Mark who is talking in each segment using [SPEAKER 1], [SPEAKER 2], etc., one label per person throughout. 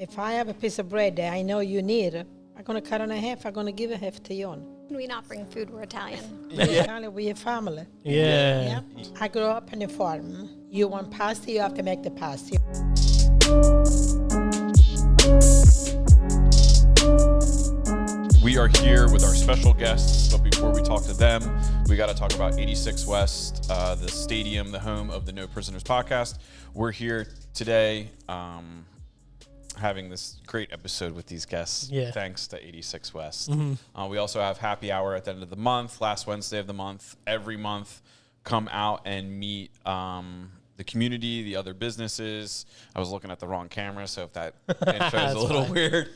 [SPEAKER 1] If I have a piece of bread that I know you need, I'm going to cut it in half. I'm going to give a half to you.
[SPEAKER 2] Can we not bring food? We're Italian.
[SPEAKER 1] We're Italian, we're a family.
[SPEAKER 3] Yeah.
[SPEAKER 1] I grew up on a farm. You want pasta, you have to make the pasta.
[SPEAKER 4] We are here with our special guests, but before we talk to them, we got to talk about 86 West, the stadium, the home of the No Prisoners podcast. We're here today having this great episode with these guests, thanks to 86 West. Mm-hmm. We also have happy hour at the end of the month, last Wednesday of the month. Every month, come out and meet the community, the other businesses. I was looking at the wrong camera, so if that intro is a little weird,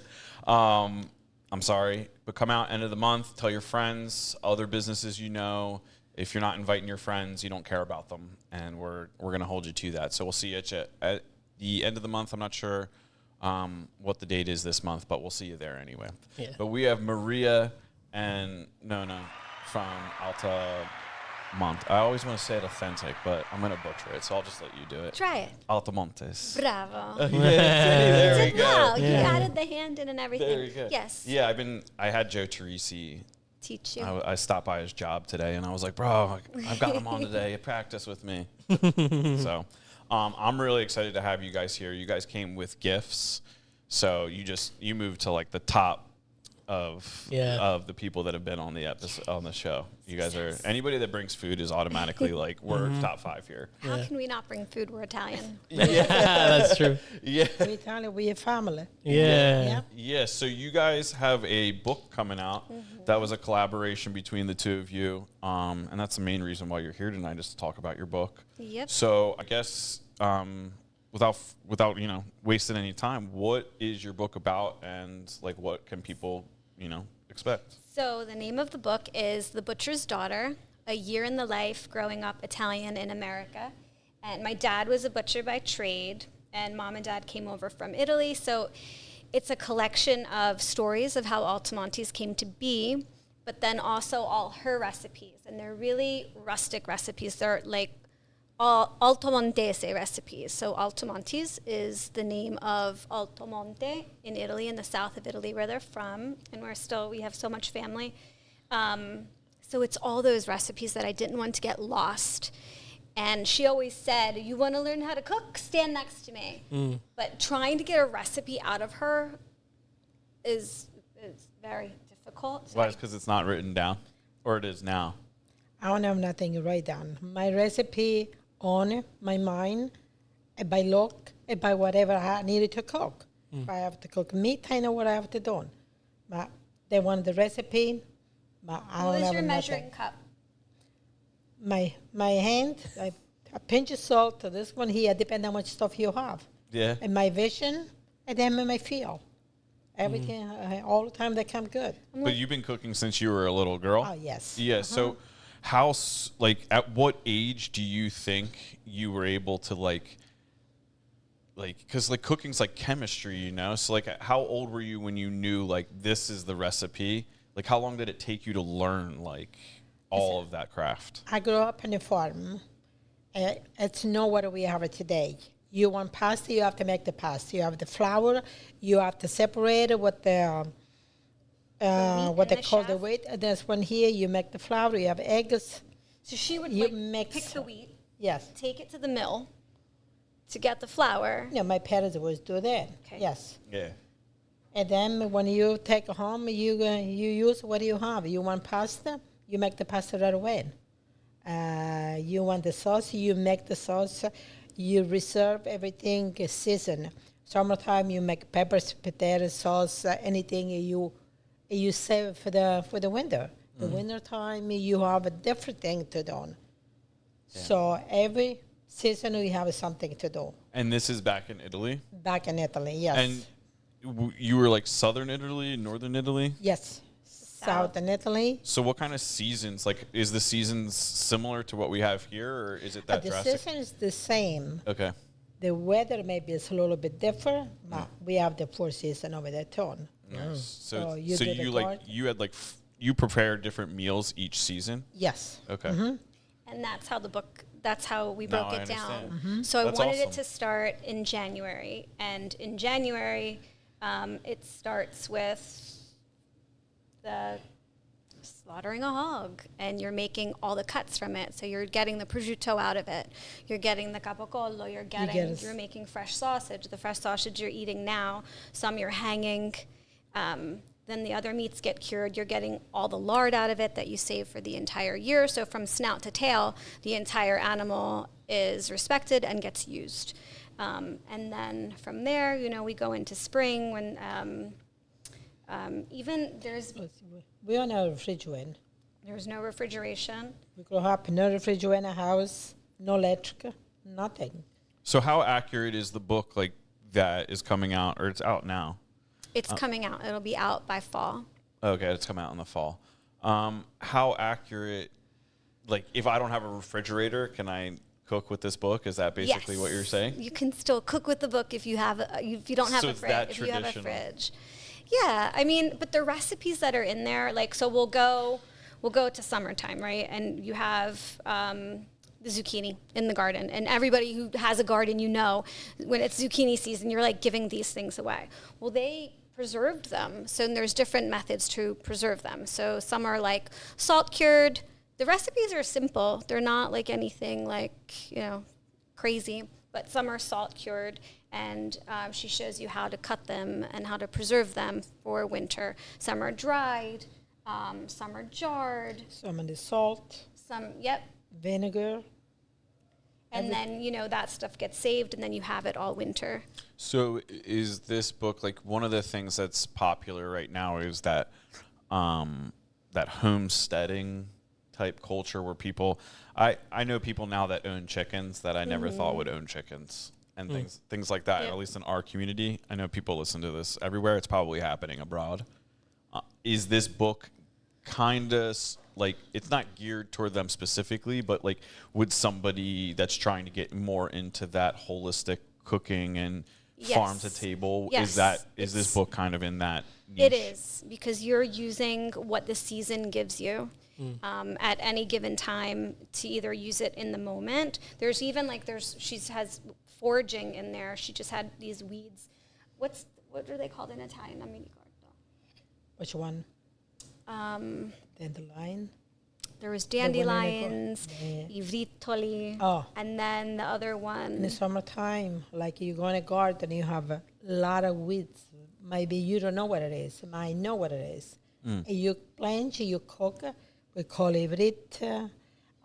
[SPEAKER 4] I'm sorry. But come out end of the month, tell your friends, other businesses you know. If you're not inviting your friends, you don't care about them, and we're going to hold you to that. So we'll see you at the end of the month. I'm not sure what the date is this month, but we'll see you there anyway. Yeah. But we have Maria and Nona from Altomonte. I always want to say it authentic, but I'm going to butcher it, so I'll just let you do it.
[SPEAKER 2] Try it.
[SPEAKER 4] Altomontes.
[SPEAKER 2] Bravo.
[SPEAKER 4] There we go.
[SPEAKER 2] Wow, you added the hand in and everything.
[SPEAKER 4] There you go.
[SPEAKER 2] Yes.
[SPEAKER 4] Yeah, I had Joe Teresi
[SPEAKER 2] teach you.
[SPEAKER 4] I stopped by his job today, and I was like, bro, I've got him on today. Practice with me. So I'm really excited to have you guys here. You guys came with gifts. So you moved to like the top of the people that have been on the episode, on the show. You guys are, anybody that brings food is automatically like, we're top 5 here.
[SPEAKER 2] How can we not bring food? We're Italian.
[SPEAKER 3] Yeah, that's true.
[SPEAKER 4] Yeah.
[SPEAKER 1] We're Italian, we're a family.
[SPEAKER 4] Yeah. So you guys have a book coming out. That was a collaboration between the two of you. And that's the main reason why you're here tonight, is to talk about your book.
[SPEAKER 2] Yep.
[SPEAKER 4] So I guess without wasting any time, what is your book about, and like what can people expect?
[SPEAKER 2] So the name of the book is The Butcher's Daughter, A Year in the Life Growing Up Italian in America. And my dad was a butcher by trade, and mom and dad came over from Italy. So it's a collection of stories of how Altomontes came to be, but then also all her recipes. And they're really rustic recipes. They're like all Altomontese recipes. So Altomontes is the name of Altomonte in Italy, in the south of Italy where they're from, and we have so much family. So it's all those recipes that I didn't want to get lost. And she always said, you want to learn how to cook? Stand next to me. But trying to get a recipe out of her is very difficult.
[SPEAKER 4] Why? Because it's not written down, or it is now?
[SPEAKER 1] I don't have nothing to write down. My recipe on my mind, by look, by whatever I needed to cook. If I have to cook meat, I know what I have to do. But they want the recipe, but I don't have
[SPEAKER 2] What is your
[SPEAKER 1] nothing.
[SPEAKER 2] measuring cup?
[SPEAKER 1] My hand, a pinch of salt to this one here, depending on how much stuff you have.
[SPEAKER 4] Yeah.
[SPEAKER 1] And my vision, and then my feel. Everything, all the time, they come good.
[SPEAKER 4] But you've been cooking since you were a little girl?
[SPEAKER 1] Oh, yes.
[SPEAKER 4] Yeah, so at what age do you think you were able to because cooking's like chemistry, so how old were you when you knew this is the recipe? How long did it take you to learn all of that craft?
[SPEAKER 1] I grew up on a farm. It's not what we have today. You want pasta, you have to make the pasta. You have the flour, you have to separate it with the what they call the wheat. There's one here. You make the flour. You have eggs.
[SPEAKER 2] So she would pick the wheat.
[SPEAKER 1] Yes.
[SPEAKER 2] Take it to the mill to get the flour.
[SPEAKER 1] Yeah, my parents always do that.
[SPEAKER 2] Okay.
[SPEAKER 1] Yes.
[SPEAKER 4] Yeah.
[SPEAKER 1] And then when you take it home, you use what you have. You want pasta, you make the pasta right away. You want the sauce, you make the sauce. You reserve everything seasoned. Summertime, you make peppers, potatoes, sauce, anything you save for the winter. The winter time, you have a different thing to do. Yeah. So every season we have something to do.
[SPEAKER 4] And this is back in Italy?
[SPEAKER 1] Back in Italy, yes.
[SPEAKER 4] And you were southern Italy, northern Italy?
[SPEAKER 1] Yes, southern Italy.
[SPEAKER 4] So what kind of seasons? Is the seasons similar to what we have here, or is it that
[SPEAKER 1] the
[SPEAKER 4] drastic?
[SPEAKER 1] The season is the same.
[SPEAKER 4] Okay.
[SPEAKER 1] The weather maybe is a little bit different, but we have the 4 seasons over there too.
[SPEAKER 4] Nice. So
[SPEAKER 2] you
[SPEAKER 4] you prepare different meals each season?
[SPEAKER 1] Yes.
[SPEAKER 4] Okay.
[SPEAKER 2] And that's how we broke it down.
[SPEAKER 1] Mm-hmm.
[SPEAKER 2] So
[SPEAKER 4] That's
[SPEAKER 2] I wanted
[SPEAKER 4] awesome.
[SPEAKER 2] it to start in January. And in January, It starts with the slaughtering a hog, and you're making all the cuts from it. So you're getting the prosciutto out of it. You're getting the capocollo. You're making fresh sausage. The fresh sausage you're eating now. Some you're hanging. Then the other meats get cured. You're getting all the lard out of it that you save for the entire year. So from snout to tail, the entire animal is respected and gets used. And then from there, we go into spring when even
[SPEAKER 1] We are no refrigerator.
[SPEAKER 2] there's no refrigeration.
[SPEAKER 1] We grow up no refrigerator in a house, no electric, nothing.
[SPEAKER 4] So how accurate is the book like that is coming out, or it's out now?
[SPEAKER 2] It's coming out. It'll be out by fall.
[SPEAKER 4] Okay, it's coming out in the fall. How accurate, like if I don't have a refrigerator, can I cook with this book? Is that basically what you're saying?
[SPEAKER 2] You can still cook with the book if you have if you don't have
[SPEAKER 4] So
[SPEAKER 2] a
[SPEAKER 4] it's
[SPEAKER 2] fridge.
[SPEAKER 4] that
[SPEAKER 2] If you have a
[SPEAKER 4] traditional.
[SPEAKER 2] fridge. Yeah, I mean, but the recipes that are in there, like, so we'll go to summertime, right? And you have the zucchini in the garden, and everybody who has a garden, when it's zucchini season, you're like giving these things away. Well, they preserved them, so there's different methods to preserve them. So some are like salt cured. The recipes are simple. They're not like anything like crazy, but some are salt cured, and she shows you how to cut them and how to preserve them for winter. Some are dried, some are jarred,
[SPEAKER 1] Some of the salt, vinegar.
[SPEAKER 2] and then that stuff gets saved, and then you have it all winter.
[SPEAKER 4] So is this book, like, one of the things that's popular right now is that that homesteading type culture where people, I know people now that own chickens that I never thought would own chickens and things like that.
[SPEAKER 2] Yep.
[SPEAKER 4] At least in our community, I know people listen to this everywhere. It's probably happening abroad. Is this book kind of like, it's not geared toward them specifically, but like, would somebody that's trying to get more into that holistic cooking and farm to table,
[SPEAKER 2] Yes.
[SPEAKER 4] is this book kind of in that niche?
[SPEAKER 2] It is, because you're using what the season gives you at any given time to either use it in the moment. There's even she has foraging in there. She just had these weeds. What are they called in Italian? Non mi ricordo.
[SPEAKER 1] Which one? Dandelion.
[SPEAKER 2] There was
[SPEAKER 1] one in the
[SPEAKER 2] dandelions,
[SPEAKER 1] Yeah.
[SPEAKER 2] ivritoli,
[SPEAKER 1] Oh.
[SPEAKER 2] and then the other
[SPEAKER 1] In the
[SPEAKER 2] one.
[SPEAKER 1] summertime, like you go in a garden, you have a lot of weeds. Maybe you don't know what it is. I know what it is. And you plant, you cook. We call it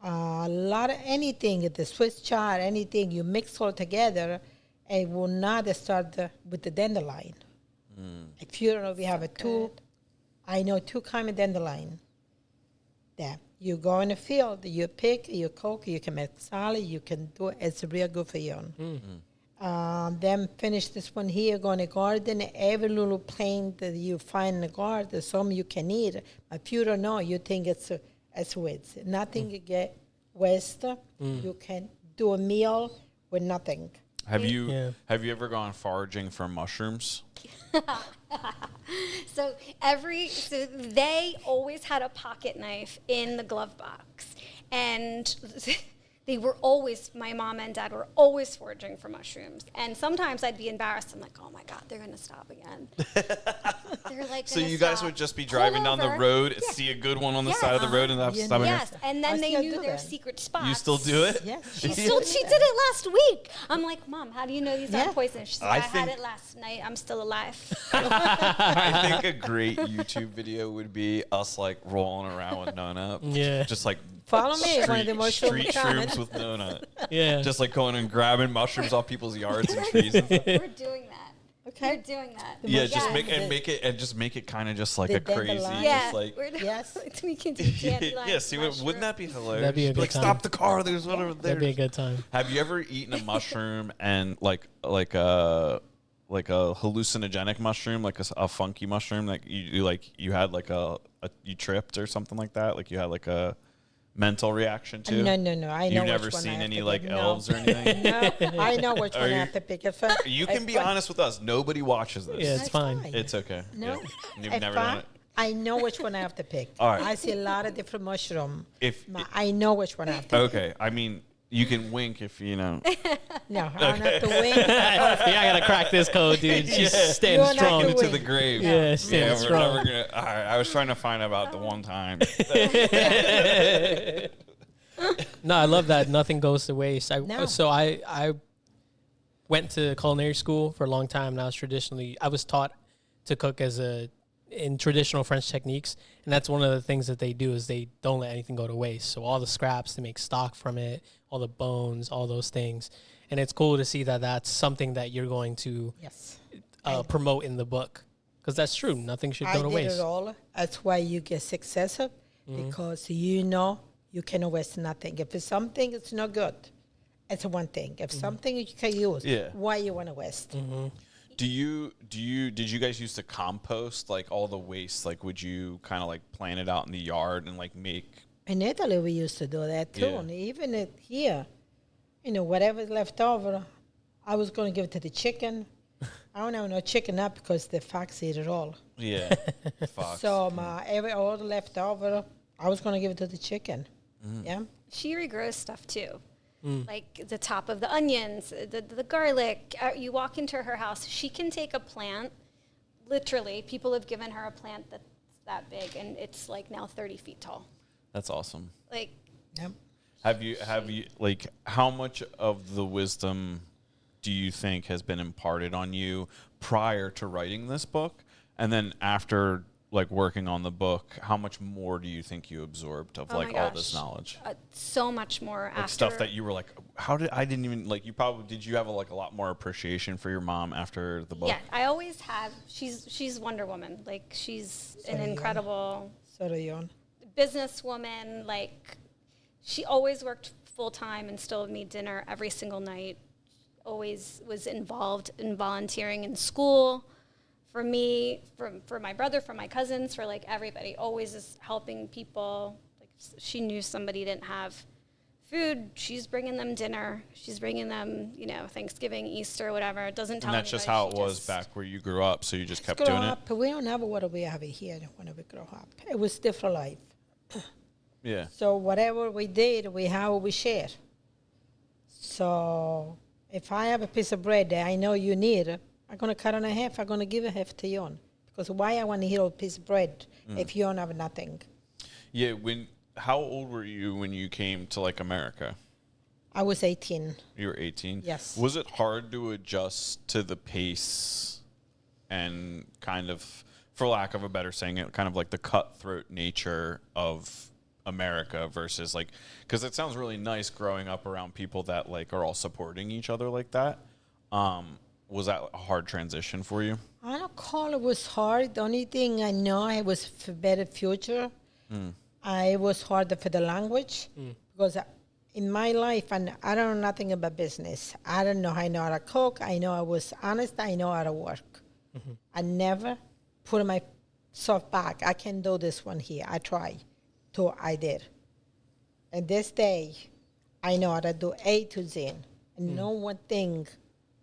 [SPEAKER 1] a lot of anything, the Swiss chard, anything you mix all together. It will not start with the dandelion. If you don't know, we have I know two kind of dandelion. That you go in the field, you pick, you cook, you can make salad, you can do it. It's real good for you. Then finish this one here, go in the garden. Every little plant that you find in the garden, some you can eat. If you don't know, you think it's weeds. Nothing you get waste. You can do a meal with nothing.
[SPEAKER 4] Have you ever gone foraging for mushrooms?
[SPEAKER 2] So they always had a pocket knife in the glove box, and my mom and dad were always foraging for mushrooms. And sometimes I'd be embarrassed. I'm like, oh my God, they're going to stop again. They're like,
[SPEAKER 4] So you guys would just be driving down the road, see a good one on the side of the road, and have to stop.
[SPEAKER 2] Yes, and then
[SPEAKER 1] I
[SPEAKER 2] they
[SPEAKER 1] still
[SPEAKER 2] knew
[SPEAKER 1] do
[SPEAKER 2] their
[SPEAKER 1] that.
[SPEAKER 2] secret spots.
[SPEAKER 4] You still do it?
[SPEAKER 1] Yes.
[SPEAKER 2] She did it last week. I'm like, Mom, how do you know these
[SPEAKER 1] Yeah.
[SPEAKER 2] aren't poisonous? She's like,
[SPEAKER 4] I
[SPEAKER 2] I had
[SPEAKER 4] think-
[SPEAKER 2] it last night. I'm still alive.
[SPEAKER 4] I think a great YouTube video would be us like rolling around with No Nut.
[SPEAKER 3] Yeah.
[SPEAKER 4] Just like
[SPEAKER 1] Follow me, one of the most
[SPEAKER 4] street
[SPEAKER 1] common.
[SPEAKER 4] shrooms with No Nut.
[SPEAKER 3] Yeah.
[SPEAKER 4] Just like going and grabbing mushrooms off people's yards and trees and stuff.
[SPEAKER 2] We're doing that.
[SPEAKER 1] Okay.
[SPEAKER 2] We're doing that.
[SPEAKER 4] Yeah, just
[SPEAKER 1] Yes.
[SPEAKER 4] make it kind of just like
[SPEAKER 1] The
[SPEAKER 4] a crazy,
[SPEAKER 1] dandelion.
[SPEAKER 2] Yeah,
[SPEAKER 4] just like
[SPEAKER 1] Yes.
[SPEAKER 2] we can do dandelion.
[SPEAKER 4] yeah. See, wouldn't that be hilarious?
[SPEAKER 3] That'd be a
[SPEAKER 4] Just
[SPEAKER 3] good
[SPEAKER 4] like
[SPEAKER 3] time.
[SPEAKER 4] stop the car. There's one over there.
[SPEAKER 3] That'd be a good time.
[SPEAKER 4] Have you ever eaten a mushroom and like a hallucinogenic mushroom, like a funky mushroom, like you had like you tripped or something like that, like you had like a mental reaction to?
[SPEAKER 1] No. I know
[SPEAKER 4] You've
[SPEAKER 1] which
[SPEAKER 4] never
[SPEAKER 1] one I
[SPEAKER 4] seen
[SPEAKER 1] have
[SPEAKER 4] any
[SPEAKER 1] to
[SPEAKER 4] like
[SPEAKER 1] pick.
[SPEAKER 4] elves or anything?
[SPEAKER 1] No, I know which
[SPEAKER 4] Are
[SPEAKER 1] one I
[SPEAKER 4] you-
[SPEAKER 1] have to pick.
[SPEAKER 4] You can be honest with us. Nobody watches this.
[SPEAKER 3] Yeah, it's
[SPEAKER 1] That's
[SPEAKER 3] fine.
[SPEAKER 1] fine.
[SPEAKER 4] It's okay.
[SPEAKER 1] No,
[SPEAKER 4] Yeah. You've
[SPEAKER 1] if
[SPEAKER 4] never done it.
[SPEAKER 1] I know which one I have to pick.
[SPEAKER 4] All right.
[SPEAKER 1] I see a lot of different mushroom.
[SPEAKER 4] If
[SPEAKER 1] I know which one I have to pick.
[SPEAKER 4] okay, I mean, You can wink if you know.
[SPEAKER 1] No, I don't have to wink.
[SPEAKER 3] Yeah, I gotta crack this code, dude. She's
[SPEAKER 1] You
[SPEAKER 3] standing
[SPEAKER 1] don't have
[SPEAKER 3] strong.
[SPEAKER 1] to
[SPEAKER 4] To the grave.
[SPEAKER 3] Yeah, standing
[SPEAKER 4] we're
[SPEAKER 3] strong.
[SPEAKER 4] never gonna. All right, I was trying to find about the one time.
[SPEAKER 3] No, I love that. Nothing goes to waste.
[SPEAKER 1] No.
[SPEAKER 3] So I went to culinary school for a long time, and I was taught to cook in traditional French techniques, and that's one of the things that they do is they don't let anything go to waste. So all the scraps, they make stock from it, all the bones, all those things, and it's cool to see that that's something that you're going to
[SPEAKER 1] Yes.
[SPEAKER 3] promote in the book, because that's true. Nothing should
[SPEAKER 1] I
[SPEAKER 3] go to
[SPEAKER 1] did
[SPEAKER 3] waste.
[SPEAKER 1] it all. That's why you get successful, because you know you cannot waste nothing. If it's something, it's not good. It's one thing. If something you can use, why you want to waste?
[SPEAKER 4] Did you guys used to compost like all the waste? Like, would you kind of like plan it out in the yard and like make?
[SPEAKER 1] In Italy, we used to do that too.
[SPEAKER 4] Yeah.
[SPEAKER 1] And even here, whatever's left over, I was going to give it to the chicken. I don't have no chicken up because the fox eat it all.
[SPEAKER 4] Yeah, fox.
[SPEAKER 1] So all the leftover, I was going to give it to the chicken. Yeah.
[SPEAKER 2] She regrows stuff too. Like the top of the onions, the garlic. You walk into her house, she can take a plant. Literally, people have given her a plant that's that big, and it's like now 30 feet tall.
[SPEAKER 4] That's awesome.
[SPEAKER 2] Like,
[SPEAKER 1] Yep.
[SPEAKER 4] Have you like how much of the wisdom do you think has been imparted on you prior to writing this book, and then after like working on the book, how much more do you think you absorbed of
[SPEAKER 2] Oh
[SPEAKER 4] like
[SPEAKER 2] my
[SPEAKER 4] all
[SPEAKER 2] gosh.
[SPEAKER 4] this knowledge?
[SPEAKER 2] so much more
[SPEAKER 4] Like
[SPEAKER 2] after
[SPEAKER 4] stuff that you were like, how did I didn't even like? You probably did. You have a lot more appreciation for your mom after the book?
[SPEAKER 2] Yeah, I always have. She's Wonder Woman. Like, she's an
[SPEAKER 1] Sorry,
[SPEAKER 2] incredible
[SPEAKER 1] Sorry, Jon.
[SPEAKER 2] businesswoman. Like, she always worked full time and still made dinner every single night. Always was involved in volunteering in school. For me, for my brother, for my cousins, for like everybody, always is helping people. Like, she knew somebody didn't have food, she's bringing them dinner. She's bringing them, Thanksgiving, Easter, whatever. It doesn't tell
[SPEAKER 4] And that's just
[SPEAKER 2] anybody.
[SPEAKER 4] how it was back where you grew up, so you just kept
[SPEAKER 1] Grow
[SPEAKER 4] doing it?
[SPEAKER 1] up, we don't have what we have here when we grow up. It was different life.
[SPEAKER 4] Yeah.
[SPEAKER 1] So whatever we did, we share. So if I have a piece of bread that I know you need, I'm going to cut it in half. I'm going to give a half to you. Because why I want to eat a piece of bread if you don't have nothing?
[SPEAKER 4] Yeah, how old were you when you came to like America?
[SPEAKER 1] I was 18.
[SPEAKER 4] You were 18?
[SPEAKER 1] Yes.
[SPEAKER 4] Was it hard to adjust to the pace and kind of, for lack of a better saying it, kind of like the cutthroat nature of America versus like, because it sounds really nice growing up around people that like are all supporting each other like that. Was that a hard transition for you?
[SPEAKER 1] I don't call it was hard. The only thing I know it was for better future. I was harder for the language because in my life, and I don't know nothing about business. I don't know. I know how to cook. I know I was honest. I know how to work. I never put myself back. I can do this one here. I try. I did. And this day, I know how to do A to Z. And no one thing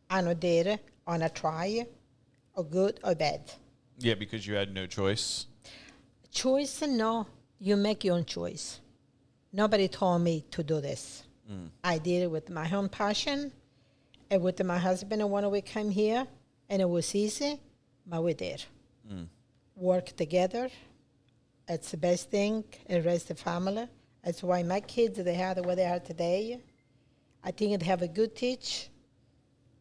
[SPEAKER 1] I know did on a try, or good or bad.
[SPEAKER 4] Yeah, because you had no choice.
[SPEAKER 1] Choice, no. You make your own choice. Nobody told me to do this. I did it with my own passion, and with my husband. And when we came here, and it was easy, but we did. Work together. It's the best thing. And raise the family. That's why my kids, they are where they are today. I think they have a good teach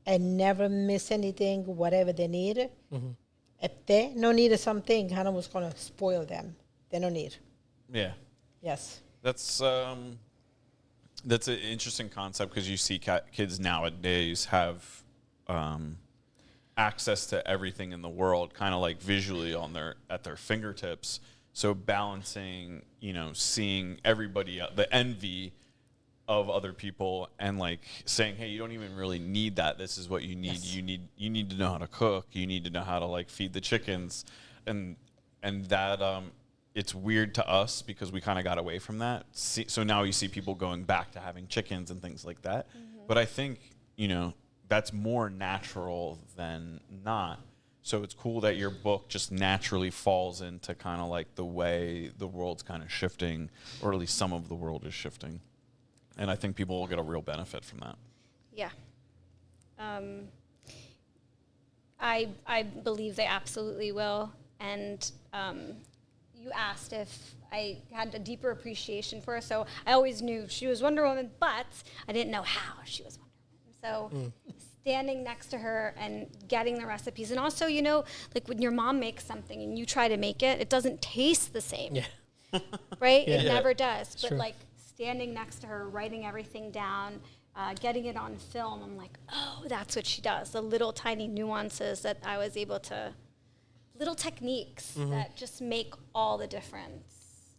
[SPEAKER 1] and never miss anything, whatever they need. If they don't need something, Hannah was going to spoil them. They don't need.
[SPEAKER 4] Yeah.
[SPEAKER 1] Yes.
[SPEAKER 4] That's an interesting concept because you see kids nowadays have access to everything in the world, kind of like visually at their fingertips. So balancing, seeing everybody, the envy of other people, and like saying, hey, you don't even really need that. This is what you need.
[SPEAKER 1] Yes.
[SPEAKER 4] You need to know how to cook. You need to know how to like feed the chickens, and that it's weird to us because we kind of got away from that. So now you see people going back to having chickens and things like that. But I think that's more natural than not. So it's cool that your book just naturally falls into kind of like the way the world's kind of shifting, or at least some of the world is shifting. And I think people will get a real benefit from that.
[SPEAKER 2] Yeah. I believe they absolutely will. And you asked if I had a deeper appreciation for her. So I always knew she was Wonder Woman, but I didn't know how she was Wonder Woman. So standing next to her and getting the recipes. And also, you know, like when your mom makes something and you try to make it, it doesn't taste the same.
[SPEAKER 3] Yeah.
[SPEAKER 2] Right?
[SPEAKER 3] Yeah.
[SPEAKER 2] It never does. But
[SPEAKER 3] True.
[SPEAKER 2] like standing next to her, writing everything down, getting it on film, I'm like, oh, that's what she does. The little tiny nuances that I was able to, little techniques that just make all the difference.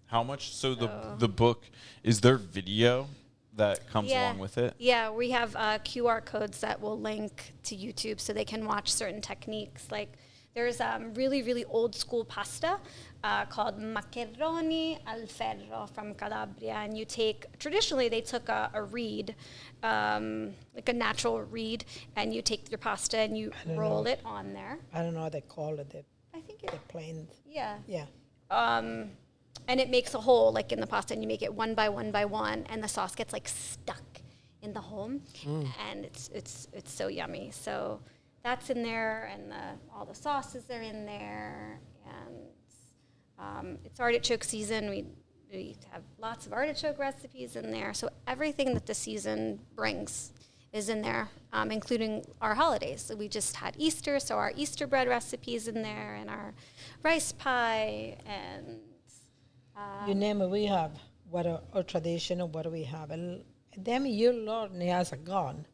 [SPEAKER 4] How much? So the book, is there video that comes along with it?
[SPEAKER 2] Yeah, we have QR codes that will link to YouTube so they can watch certain techniques. Like there's really, really old school pasta called macaroni al ferro from Calabria. And you take, traditionally they took a reed, like a natural reed, and you take your pasta and you roll it on there.
[SPEAKER 1] I don't know what they call it.
[SPEAKER 2] I think
[SPEAKER 1] The plain.
[SPEAKER 2] yeah.
[SPEAKER 1] Yeah.
[SPEAKER 2] And it makes a hole like in the pasta, and you make it one by one by one, and the sauce gets like stuck in the hole, and it's so yummy. So that's in there, and all the sauces are in there, and it's artichoke season. We have lots of artichoke recipes in there. So everything that the season brings is in there, including our holidays. So we just had Easter, so our Easter bread recipes in there, and our rice pie, and
[SPEAKER 1] You name it, we have what our tradition and what do we have. And them you learn as a gone.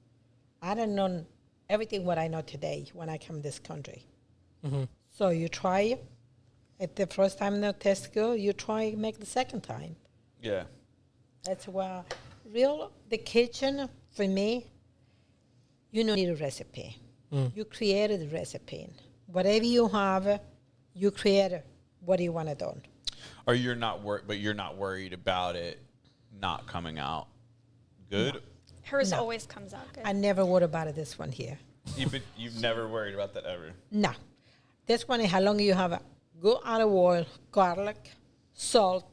[SPEAKER 1] I don't know everything what I know today when I come this country. So you try at the first time the test go, you try make the second time.
[SPEAKER 4] Yeah.
[SPEAKER 1] That's why the kitchen for me, you don't need a recipe. You created the recipe. Whatever you have, you create what you want to do.
[SPEAKER 4] Or you're not worried about it not coming out good?
[SPEAKER 2] hers
[SPEAKER 1] No.
[SPEAKER 2] always comes out good.
[SPEAKER 1] I never worry about this one here.
[SPEAKER 4] You've never worried about that ever?
[SPEAKER 1] No. This one is how long you have good olive oil, garlic, salt,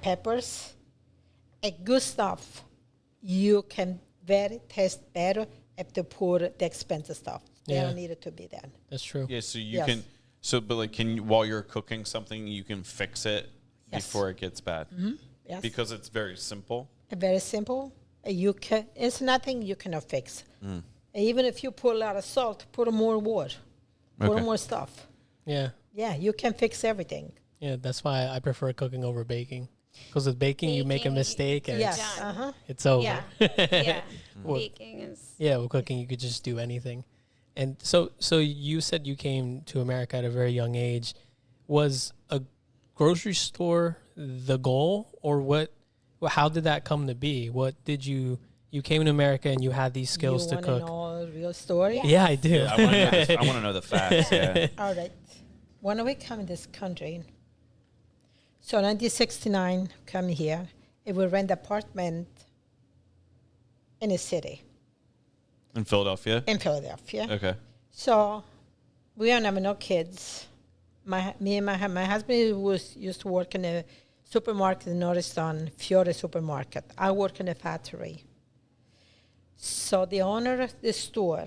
[SPEAKER 1] peppers, a good stuff. You can very taste better if you put the expensive stuff. They
[SPEAKER 3] Yeah.
[SPEAKER 1] don't need it to be there.
[SPEAKER 3] That's true.
[SPEAKER 4] Yeah, so you
[SPEAKER 1] Yes.
[SPEAKER 4] can, but like, while you're cooking something, you can fix it
[SPEAKER 1] Yes.
[SPEAKER 4] before it gets bad.
[SPEAKER 1] Yes.
[SPEAKER 4] Because it's very simple.
[SPEAKER 1] Very simple. It's nothing you cannot fix. Even if you put a lot of salt, put more water, put
[SPEAKER 4] Okay.
[SPEAKER 1] more stuff.
[SPEAKER 3] Yeah.
[SPEAKER 1] Yeah, you can fix everything.
[SPEAKER 3] Yeah, that's why I prefer cooking over baking. Because with baking, you make a
[SPEAKER 2] Baking,
[SPEAKER 3] mistake and
[SPEAKER 1] Yes.
[SPEAKER 2] done.
[SPEAKER 1] Uh-huh.
[SPEAKER 3] it's over.
[SPEAKER 2] Yeah. Yeah.
[SPEAKER 3] Well-
[SPEAKER 2] Baking is.
[SPEAKER 3] Yeah, with cooking, you could just do anything. And so you said you came to America at a very young age. Was a grocery store the goal, or what? How did that come to be? What did you came to America and you had these skills to
[SPEAKER 1] You
[SPEAKER 3] cook?
[SPEAKER 1] want to know a real story?
[SPEAKER 3] Yeah, I do.
[SPEAKER 4] I want to know the facts. Yeah.
[SPEAKER 1] All right. When we come in this country, so 1969, come here, and we rent apartment in a city,
[SPEAKER 4] In Philadelphia.
[SPEAKER 1] in Philadelphia.
[SPEAKER 4] Okay.
[SPEAKER 1] So we don't have no kids. My husband used to work in a supermarket in Norristown, Fiore supermarket. I work in a factory. So the owner of the store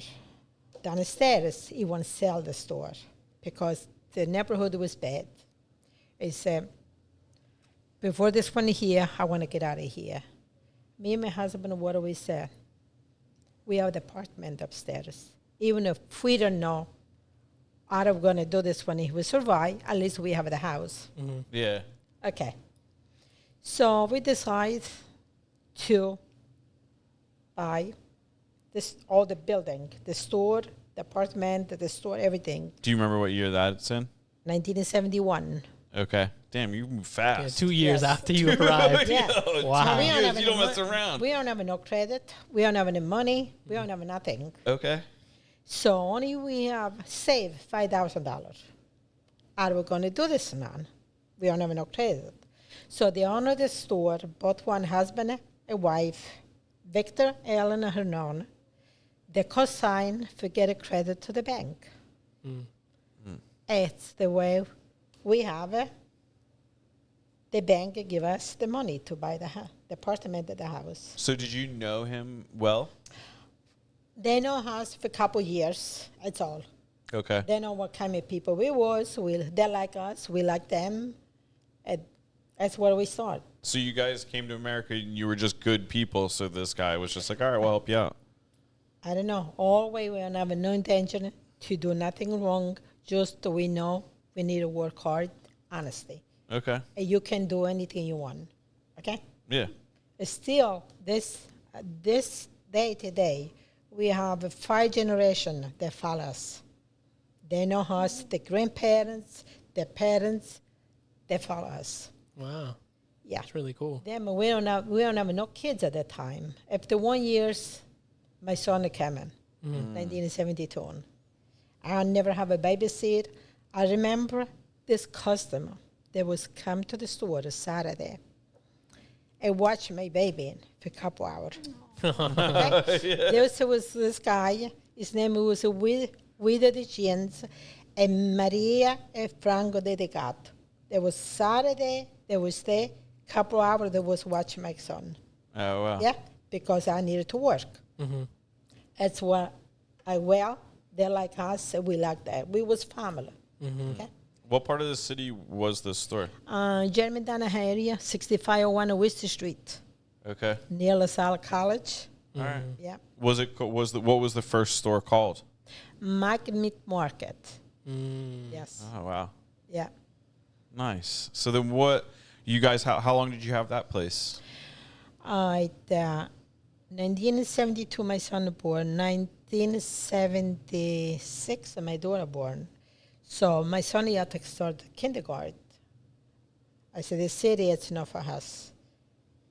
[SPEAKER 1] downstairs, he won't sell the store because the neighborhood was bad. He said, before this one here, I want to get out of here. Me and my husband, what do we say? We have the apartment upstairs. Even if we don't know how we're going to do this when we survive, at least we have the house.
[SPEAKER 4] Yeah.
[SPEAKER 1] Okay. So we decide to buy all the building, the store, the apartment, the store, everything.
[SPEAKER 4] Do you remember what year that's in?
[SPEAKER 1] 1971.
[SPEAKER 4] Okay. Damn, you move
[SPEAKER 3] Yeah,
[SPEAKER 4] fast.
[SPEAKER 3] 2 years
[SPEAKER 1] Yes.
[SPEAKER 3] after you arrived.
[SPEAKER 1] Yeah.
[SPEAKER 3] Wow.
[SPEAKER 1] We
[SPEAKER 4] Years,
[SPEAKER 1] have
[SPEAKER 4] you
[SPEAKER 1] any
[SPEAKER 4] don't mess
[SPEAKER 1] mon-
[SPEAKER 4] around.
[SPEAKER 1] We don't have no credit. We don't have any money. We don't have nothing.
[SPEAKER 4] Okay.
[SPEAKER 1] So only we have saved $5,000. Are we going to do this now? We don't have no credit. So the owner of the store, both one husband and wife, Victor, Ellen, and Hernan, they co-sign for get a credit to the bank. It's the way we have it. the bank give us the money to buy the apartment at the house.
[SPEAKER 4] So did you know him well?
[SPEAKER 1] They know us for a couple years. That's all.
[SPEAKER 4] Okay.
[SPEAKER 1] They know what kind of people we was. They like us. We like them. And that's where we start.
[SPEAKER 4] So you guys came to America and you were just good people. So this guy was just like, all right, we'll help you out.
[SPEAKER 1] I don't know. Always we have no intention to do nothing wrong. Just we know we need to work hard, honestly.
[SPEAKER 4] Okay.
[SPEAKER 1] And you can do anything you want. Okay?
[SPEAKER 4] Yeah.
[SPEAKER 1] Still, this day today, we have 5 generations that follow us. They know us, the grandparents, the parents, they follow us.
[SPEAKER 3] Wow.
[SPEAKER 1] Yeah.
[SPEAKER 3] That's really cool.
[SPEAKER 1] Them, we don't have no kids at that time. After 1 year, my son came in, 1972. I never have a babysit. I remember this customer that was come to the store on Saturday and watch my baby for a couple hours. Okay? There was this guy, his name was Guido de Cienz and Maria e Franco Dedicato. There was Saturday, they was there, couple hours they was watching my son.
[SPEAKER 4] Oh, wow.
[SPEAKER 1] Yeah, because I needed to work. That's what they like us, and we like that. We was family. Okay?
[SPEAKER 4] What part of the city was this store?
[SPEAKER 1] Germantown area, 6501 Worcester Street,
[SPEAKER 4] Okay.
[SPEAKER 1] near LaSalle College.
[SPEAKER 4] All right.
[SPEAKER 1] Yeah.
[SPEAKER 4] What was the first store called?
[SPEAKER 1] Mike Meat Market. Yes.
[SPEAKER 4] Oh, wow.
[SPEAKER 1] Yeah.
[SPEAKER 4] Nice. So then what, you guys, how long did you have that place?
[SPEAKER 1] 1972, my son born. 1976, my daughter born. So my son had to start kindergarten. I said, the city, it's not for us.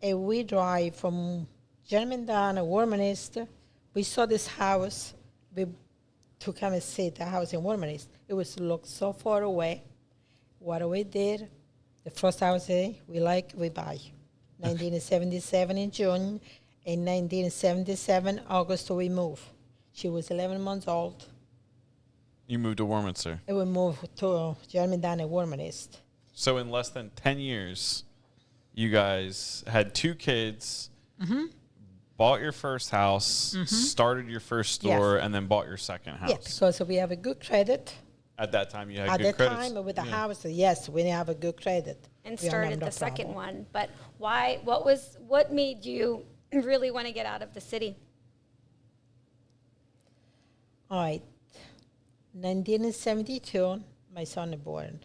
[SPEAKER 1] And we drive from Germantown, Warminster. We saw this house to come and see the house in Warminster. It was looked so far away. What we did, the first house we buy. 1977 in June. In 1977, August, we moved. She was 11 months old.
[SPEAKER 4] You moved to Warminster.
[SPEAKER 1] And we moved to Germantown and Warminster.
[SPEAKER 4] So in less than 10 years, you guys had 2 kids, bought your first house, started your first store, and then bought your second house.
[SPEAKER 1] Yeah, because we have a good credit.
[SPEAKER 4] At that time, you had
[SPEAKER 1] At
[SPEAKER 4] good
[SPEAKER 1] that
[SPEAKER 4] credits.
[SPEAKER 1] time, with the house, yes, we have a good credit.
[SPEAKER 2] And
[SPEAKER 1] We don't have
[SPEAKER 2] started
[SPEAKER 1] no
[SPEAKER 2] the second
[SPEAKER 1] problem.
[SPEAKER 2] one. But why? What made you really want to get out of the city?
[SPEAKER 1] All right. 1972, my son was born.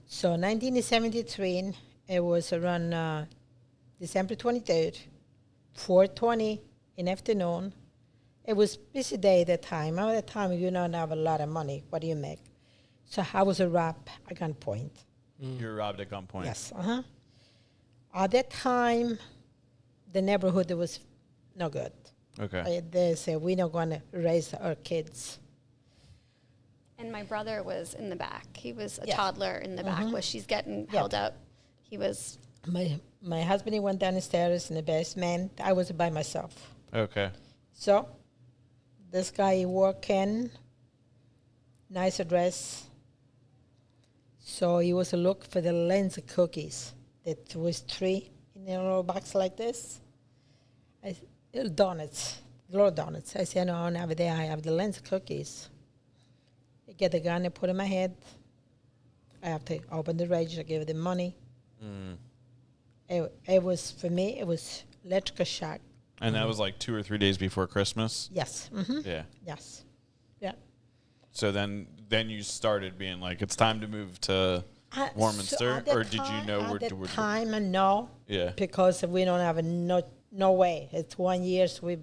[SPEAKER 1] So 1973, it was around December 23rd, 4:20 in the afternoon. It was busy day at that time. At that time, you don't have a lot of money. What do you make? So I was a robbed at gunpoint.
[SPEAKER 4] You were robbed at gunpoint.
[SPEAKER 1] Yes. At that time, the neighborhood was no good.
[SPEAKER 4] Okay.
[SPEAKER 1] They said, we're not going to raise our kids.
[SPEAKER 2] And my brother was in the back. He was a
[SPEAKER 1] Yes.
[SPEAKER 2] toddler in the back where she's getting held up. He was.
[SPEAKER 1] My husband, he went downstairs in the basement. I was by myself.
[SPEAKER 4] Okay.
[SPEAKER 1] So this guy working, nice address. So he was look for the lens of cookies. That was 3 in a little box like this. Little donuts. I said, no, I don't have it there. I have the lens of cookies. I get the gun and put it in my head. I have to open the register, give them money. It was, for me, it was electrical shock.
[SPEAKER 4] And that was like 2 or 3 days before Christmas?
[SPEAKER 1] Yes.
[SPEAKER 4] Yeah.
[SPEAKER 1] Yes. Yeah.
[SPEAKER 4] So then you started being like, it's time to move to Warminster?
[SPEAKER 1] So
[SPEAKER 4] or did you know
[SPEAKER 1] at
[SPEAKER 4] where
[SPEAKER 1] the
[SPEAKER 4] to
[SPEAKER 1] time, no.
[SPEAKER 4] Yeah.
[SPEAKER 1] Because we don't have no way. It's 1 year, so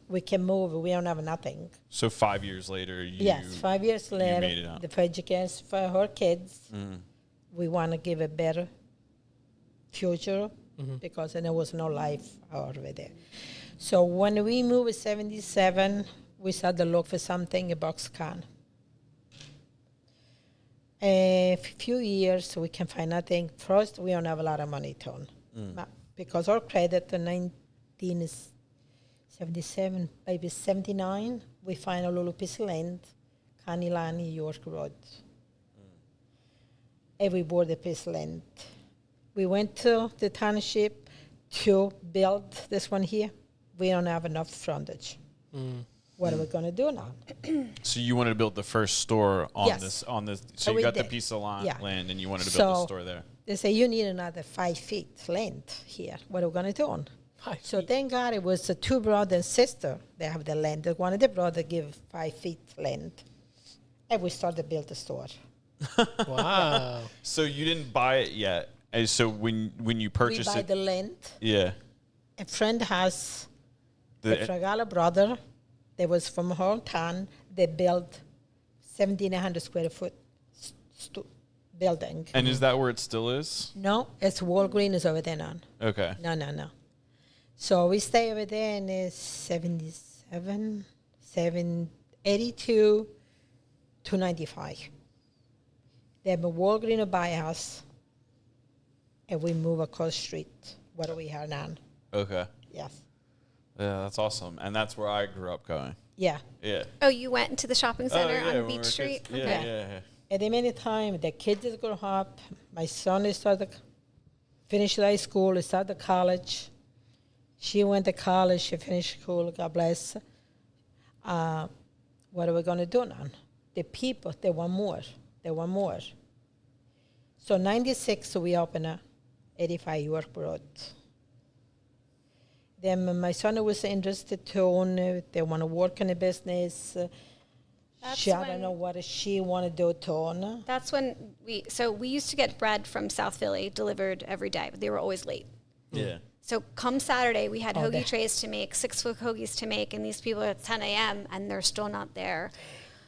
[SPEAKER 1] we can move. We don't have nothing.
[SPEAKER 4] So 5 years later,
[SPEAKER 1] Yes, 5 years later,
[SPEAKER 4] made it out.
[SPEAKER 1] the education for her kids. We want to give a better future because there was no life over there. So when we moved in 77, we started to look for something in Boxcan. A few years, we can find nothing. First, we don't have a lot of money to own. Because our credit in 1977, maybe 79, we find a little piece of land, Canilani, York Road. And we bought the piece of land. We went to the township to build this one here. We don't have enough frontage. What are we going to do now?
[SPEAKER 4] So you wanted to build the first store on
[SPEAKER 1] Yes.
[SPEAKER 4] this. So
[SPEAKER 1] So
[SPEAKER 4] you
[SPEAKER 1] we
[SPEAKER 4] got the
[SPEAKER 1] did.
[SPEAKER 4] piece of
[SPEAKER 1] Yeah.
[SPEAKER 4] land, and you wanted to build a
[SPEAKER 1] So
[SPEAKER 4] store there.
[SPEAKER 1] they say, you need another 5 feet land here. What are we going to do? On?
[SPEAKER 3] 5
[SPEAKER 1] So
[SPEAKER 3] feet.
[SPEAKER 1] thank God it was the two brother and sister. They have the land. One of the brother give 5 feet land. And we started to build the store.
[SPEAKER 3] Wow.
[SPEAKER 4] So you didn't buy it yet. And so when you
[SPEAKER 1] We
[SPEAKER 4] purchased
[SPEAKER 1] buy
[SPEAKER 4] it,
[SPEAKER 1] the land.
[SPEAKER 4] yeah,
[SPEAKER 1] A friend has the
[SPEAKER 4] the,
[SPEAKER 1] Fragala brother. They was from her hometown. They built 1,700 square foot building.
[SPEAKER 4] and is that where it still is?
[SPEAKER 1] No, it's Walgreens is over there now.
[SPEAKER 4] Okay.
[SPEAKER 1] No. So we stay over there and it's 82 to 95. Then Walgreens will buy us and we move across the street. What do we have now?
[SPEAKER 4] Okay.
[SPEAKER 1] Yes.
[SPEAKER 4] Yeah, that's awesome. And that's where I grew up going.
[SPEAKER 1] Yeah.
[SPEAKER 4] Yeah.
[SPEAKER 2] Oh, you went into the shopping center
[SPEAKER 4] when
[SPEAKER 2] on
[SPEAKER 4] we were
[SPEAKER 2] Beach
[SPEAKER 4] kids.
[SPEAKER 2] Street?
[SPEAKER 4] Yeah,
[SPEAKER 2] Okay.
[SPEAKER 4] yeah.
[SPEAKER 1] At the many time, the kids is grow up. My son is started, finished high school, started college. She went to college, she finished school, God bless. What are we going to do now? The people, they want more. They want more. So 96, we opened a 85 York Road. Then my son was interested to own it. They want to work in the business.
[SPEAKER 2] That's
[SPEAKER 1] I
[SPEAKER 2] when-
[SPEAKER 1] don't know what she want to do to own.
[SPEAKER 2] That's when we used to get bread from South Philly delivered every day, but they were always late.
[SPEAKER 4] Yeah.
[SPEAKER 2] So come Saturday, we had
[SPEAKER 1] Oh,
[SPEAKER 2] hoagie
[SPEAKER 1] they-
[SPEAKER 2] trays to make, 6-foot hoagies to make, and these people are at 10 a.m. and they're still not there.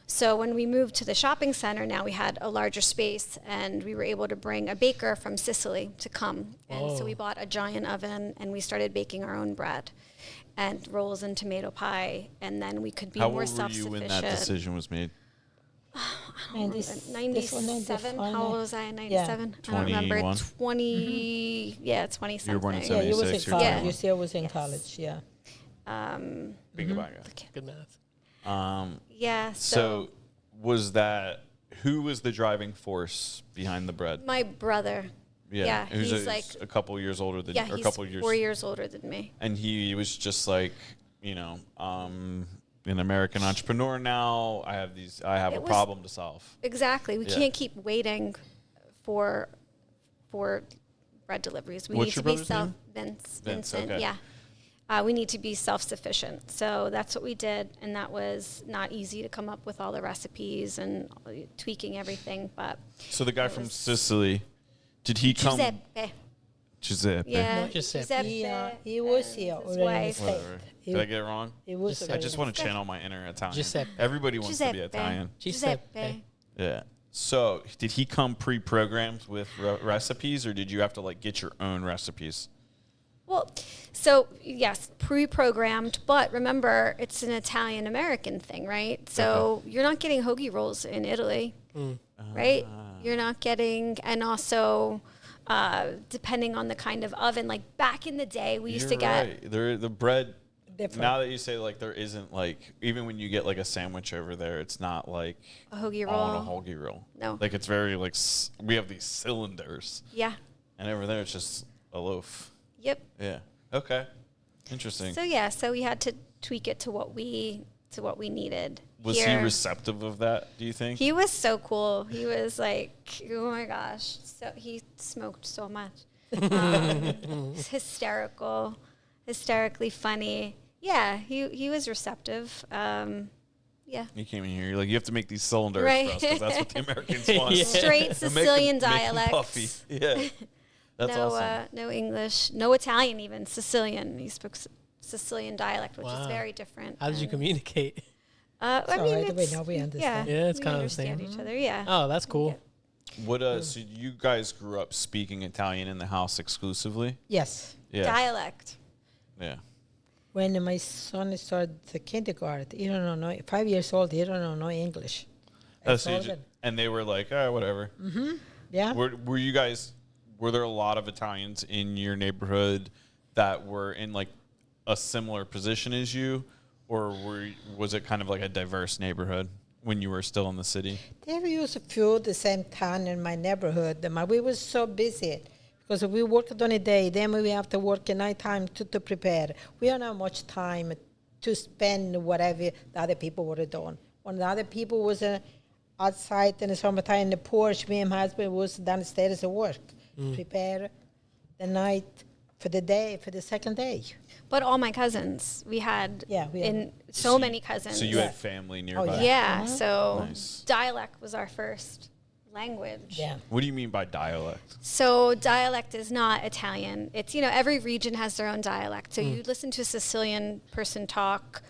[SPEAKER 2] So when we moved to the shopping center, now we had a larger space, and we were able to bring a baker from Sicily to come. And so we bought a giant oven, and we started baking our own bread and rolls and tomato pie, and then we could be
[SPEAKER 4] How
[SPEAKER 2] more
[SPEAKER 4] old were you
[SPEAKER 2] self-sufficient.
[SPEAKER 4] when that decision was made?
[SPEAKER 2] 97. How old was I in 97? I don't
[SPEAKER 4] 21?
[SPEAKER 2] remember. 20. Yeah, 20 something.
[SPEAKER 4] You were born in
[SPEAKER 1] Yeah, you was in
[SPEAKER 4] 76,
[SPEAKER 1] college.
[SPEAKER 2] Yeah.
[SPEAKER 1] You still was in
[SPEAKER 2] Yes.
[SPEAKER 1] college, yeah.
[SPEAKER 4] Think about it.
[SPEAKER 3] Good math.
[SPEAKER 2] Yeah.
[SPEAKER 4] So was that, who was the driving force behind the bread?
[SPEAKER 2] My brother. Yeah,
[SPEAKER 4] Who's
[SPEAKER 2] he's like
[SPEAKER 4] a couple years older than
[SPEAKER 2] yeah,
[SPEAKER 4] or a
[SPEAKER 2] he's
[SPEAKER 4] couple years.
[SPEAKER 2] 4 years older than me.
[SPEAKER 4] And he was just like, an American entrepreneur now. I have a
[SPEAKER 2] It was-
[SPEAKER 4] problem to solve.
[SPEAKER 2] Exactly. We
[SPEAKER 4] Yeah.
[SPEAKER 2] can't keep waiting for bread deliveries. We
[SPEAKER 4] What's
[SPEAKER 2] need
[SPEAKER 4] your
[SPEAKER 2] to be
[SPEAKER 4] brother's name?
[SPEAKER 2] Vincent.
[SPEAKER 4] okay.
[SPEAKER 2] Yeah. We need to be self-sufficient. So that's what we did, and that was not easy to come up with all the recipes and tweaking everything. But
[SPEAKER 4] So the guy
[SPEAKER 2] It
[SPEAKER 4] from
[SPEAKER 2] was-
[SPEAKER 4] Sicily, did he come?
[SPEAKER 2] Giuseppe.
[SPEAKER 4] Giuseppe.
[SPEAKER 2] Yeah,
[SPEAKER 3] No, Giuseppe.
[SPEAKER 1] He was
[SPEAKER 2] and
[SPEAKER 1] here
[SPEAKER 2] his
[SPEAKER 1] already in the
[SPEAKER 2] wife.
[SPEAKER 1] States.
[SPEAKER 4] Whatever. Did I get it wrong?
[SPEAKER 1] He was
[SPEAKER 3] Giuseppe.
[SPEAKER 4] I just want to
[SPEAKER 1] already
[SPEAKER 4] channel my inner Italian.
[SPEAKER 3] Giuseppe.
[SPEAKER 4] Everybody wants to be
[SPEAKER 2] Giuseppe.
[SPEAKER 4] Italian.
[SPEAKER 3] Giuseppe.
[SPEAKER 4] Yeah. So did he come pre-programmed with recipes, or did you have to like get your own recipes?
[SPEAKER 2] Well, so yes, pre-programmed, but remember, it's an Italian-American thing, right? So you're not getting hoagie rolls in Italy, right? You're not getting, and also depending on the kind of oven, like back in the day, we used to get,
[SPEAKER 4] right. The bread.
[SPEAKER 1] Different.
[SPEAKER 4] Now that you say like there isn't like, even when you get like a sandwich over there, it's not like
[SPEAKER 2] a hoagie
[SPEAKER 4] on a
[SPEAKER 2] roll.
[SPEAKER 4] hoagie roll.
[SPEAKER 2] No.
[SPEAKER 4] Like it's very like we have these cylinders,
[SPEAKER 2] Yeah.
[SPEAKER 4] and over there it's just a loaf.
[SPEAKER 2] Yep.
[SPEAKER 4] Yeah. Okay. Interesting.
[SPEAKER 2] So yeah, so we had to tweak it to what we needed.
[SPEAKER 4] Was he
[SPEAKER 2] here.
[SPEAKER 4] receptive of that, do you think?
[SPEAKER 2] He was so cool. He was like, oh my gosh. So he smoked so much. He's hysterically funny. Yeah, he was receptive. Yeah.
[SPEAKER 4] You came in here, you're like, you have to make these cylinders
[SPEAKER 2] Right.
[SPEAKER 4] for us, because that's what the Americans want.
[SPEAKER 3] Yeah.
[SPEAKER 2] Straight
[SPEAKER 4] Make them-
[SPEAKER 2] Sicilian
[SPEAKER 4] make them
[SPEAKER 2] dialect.
[SPEAKER 4] puffy. Yeah. That's
[SPEAKER 2] no,
[SPEAKER 4] awesome.
[SPEAKER 2] no English, no Italian even, Sicilian. He spoke Sicilian dialect, which is
[SPEAKER 3] Wow.
[SPEAKER 2] very different.
[SPEAKER 3] How did you
[SPEAKER 2] and,
[SPEAKER 3] communicate?
[SPEAKER 2] I
[SPEAKER 1] all
[SPEAKER 2] mean,
[SPEAKER 1] right, we
[SPEAKER 2] it's,
[SPEAKER 1] know, we understand.
[SPEAKER 3] Yeah, it's
[SPEAKER 2] we
[SPEAKER 3] kinda the
[SPEAKER 2] understand
[SPEAKER 3] same.
[SPEAKER 2] each other. Yeah.
[SPEAKER 3] Oh, that's cool.
[SPEAKER 4] What so you guys grew up speaking Italian in the house exclusively?
[SPEAKER 1] Yes.
[SPEAKER 4] Yeah.
[SPEAKER 2] Dialect.
[SPEAKER 4] Yeah.
[SPEAKER 1] When my son started the kindergarten, he don't know, 5 years old, he don't know English.
[SPEAKER 4] Oh,
[SPEAKER 1] That's
[SPEAKER 4] so you
[SPEAKER 1] all
[SPEAKER 4] ju-
[SPEAKER 1] good.
[SPEAKER 4] and they were like, oh, whatever.
[SPEAKER 1] Yeah.
[SPEAKER 4] Were you guys, were there a lot of Italians in your neighborhood that were in like a similar position as you? Or was it kind of like a diverse neighborhood when you were still in the city?
[SPEAKER 1] There used a few the same time in my neighborhood. We was so busy Because if we work on a day, then we have to work at night time to prepare. We don't have much time to spend whatever the other people were doing. When the other people was outside in the summertime in the porch, me and my husband was downstairs at work, prepare the night for the day, for the second day.
[SPEAKER 2] But all my cousins, we had many cousins.
[SPEAKER 4] So you had family nearby.
[SPEAKER 1] yeah.
[SPEAKER 2] Yeah, so
[SPEAKER 4] Nice.
[SPEAKER 2] dialect was our first language.
[SPEAKER 1] Yeah.
[SPEAKER 4] What do you mean by dialect?
[SPEAKER 2] So dialect is not Italian. It's, every region has their own dialect. So you listen to a Sicilian person talk,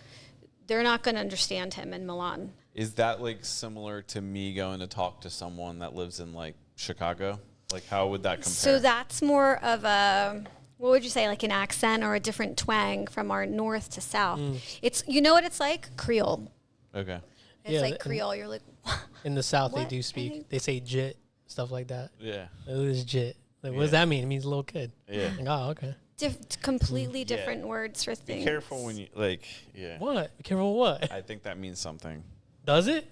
[SPEAKER 2] they're not going to understand him in Milan.
[SPEAKER 4] Is that like similar to me going to talk to someone that lives in like Chicago? Like how would that compare?
[SPEAKER 2] So that's more of a, what would you say, like an accent or a different twang from our north to south. It's, you know what it's like? Creole.
[SPEAKER 4] Okay.
[SPEAKER 2] It's
[SPEAKER 3] Yeah,
[SPEAKER 2] like Creole. You're like, what?
[SPEAKER 3] In the South,
[SPEAKER 2] What?
[SPEAKER 3] they do
[SPEAKER 2] I
[SPEAKER 3] speak.
[SPEAKER 2] think-
[SPEAKER 3] They say jit, stuff like that.
[SPEAKER 4] Yeah.
[SPEAKER 3] It is jit. Like, what does
[SPEAKER 4] Yeah.
[SPEAKER 3] that mean? It means little kid.
[SPEAKER 4] Yeah.
[SPEAKER 3] Like, oh, okay.
[SPEAKER 2] Completely different words for
[SPEAKER 4] Be
[SPEAKER 2] things.
[SPEAKER 4] careful when you
[SPEAKER 3] What? Be careful what?
[SPEAKER 4] I think that means something.
[SPEAKER 3] Does it?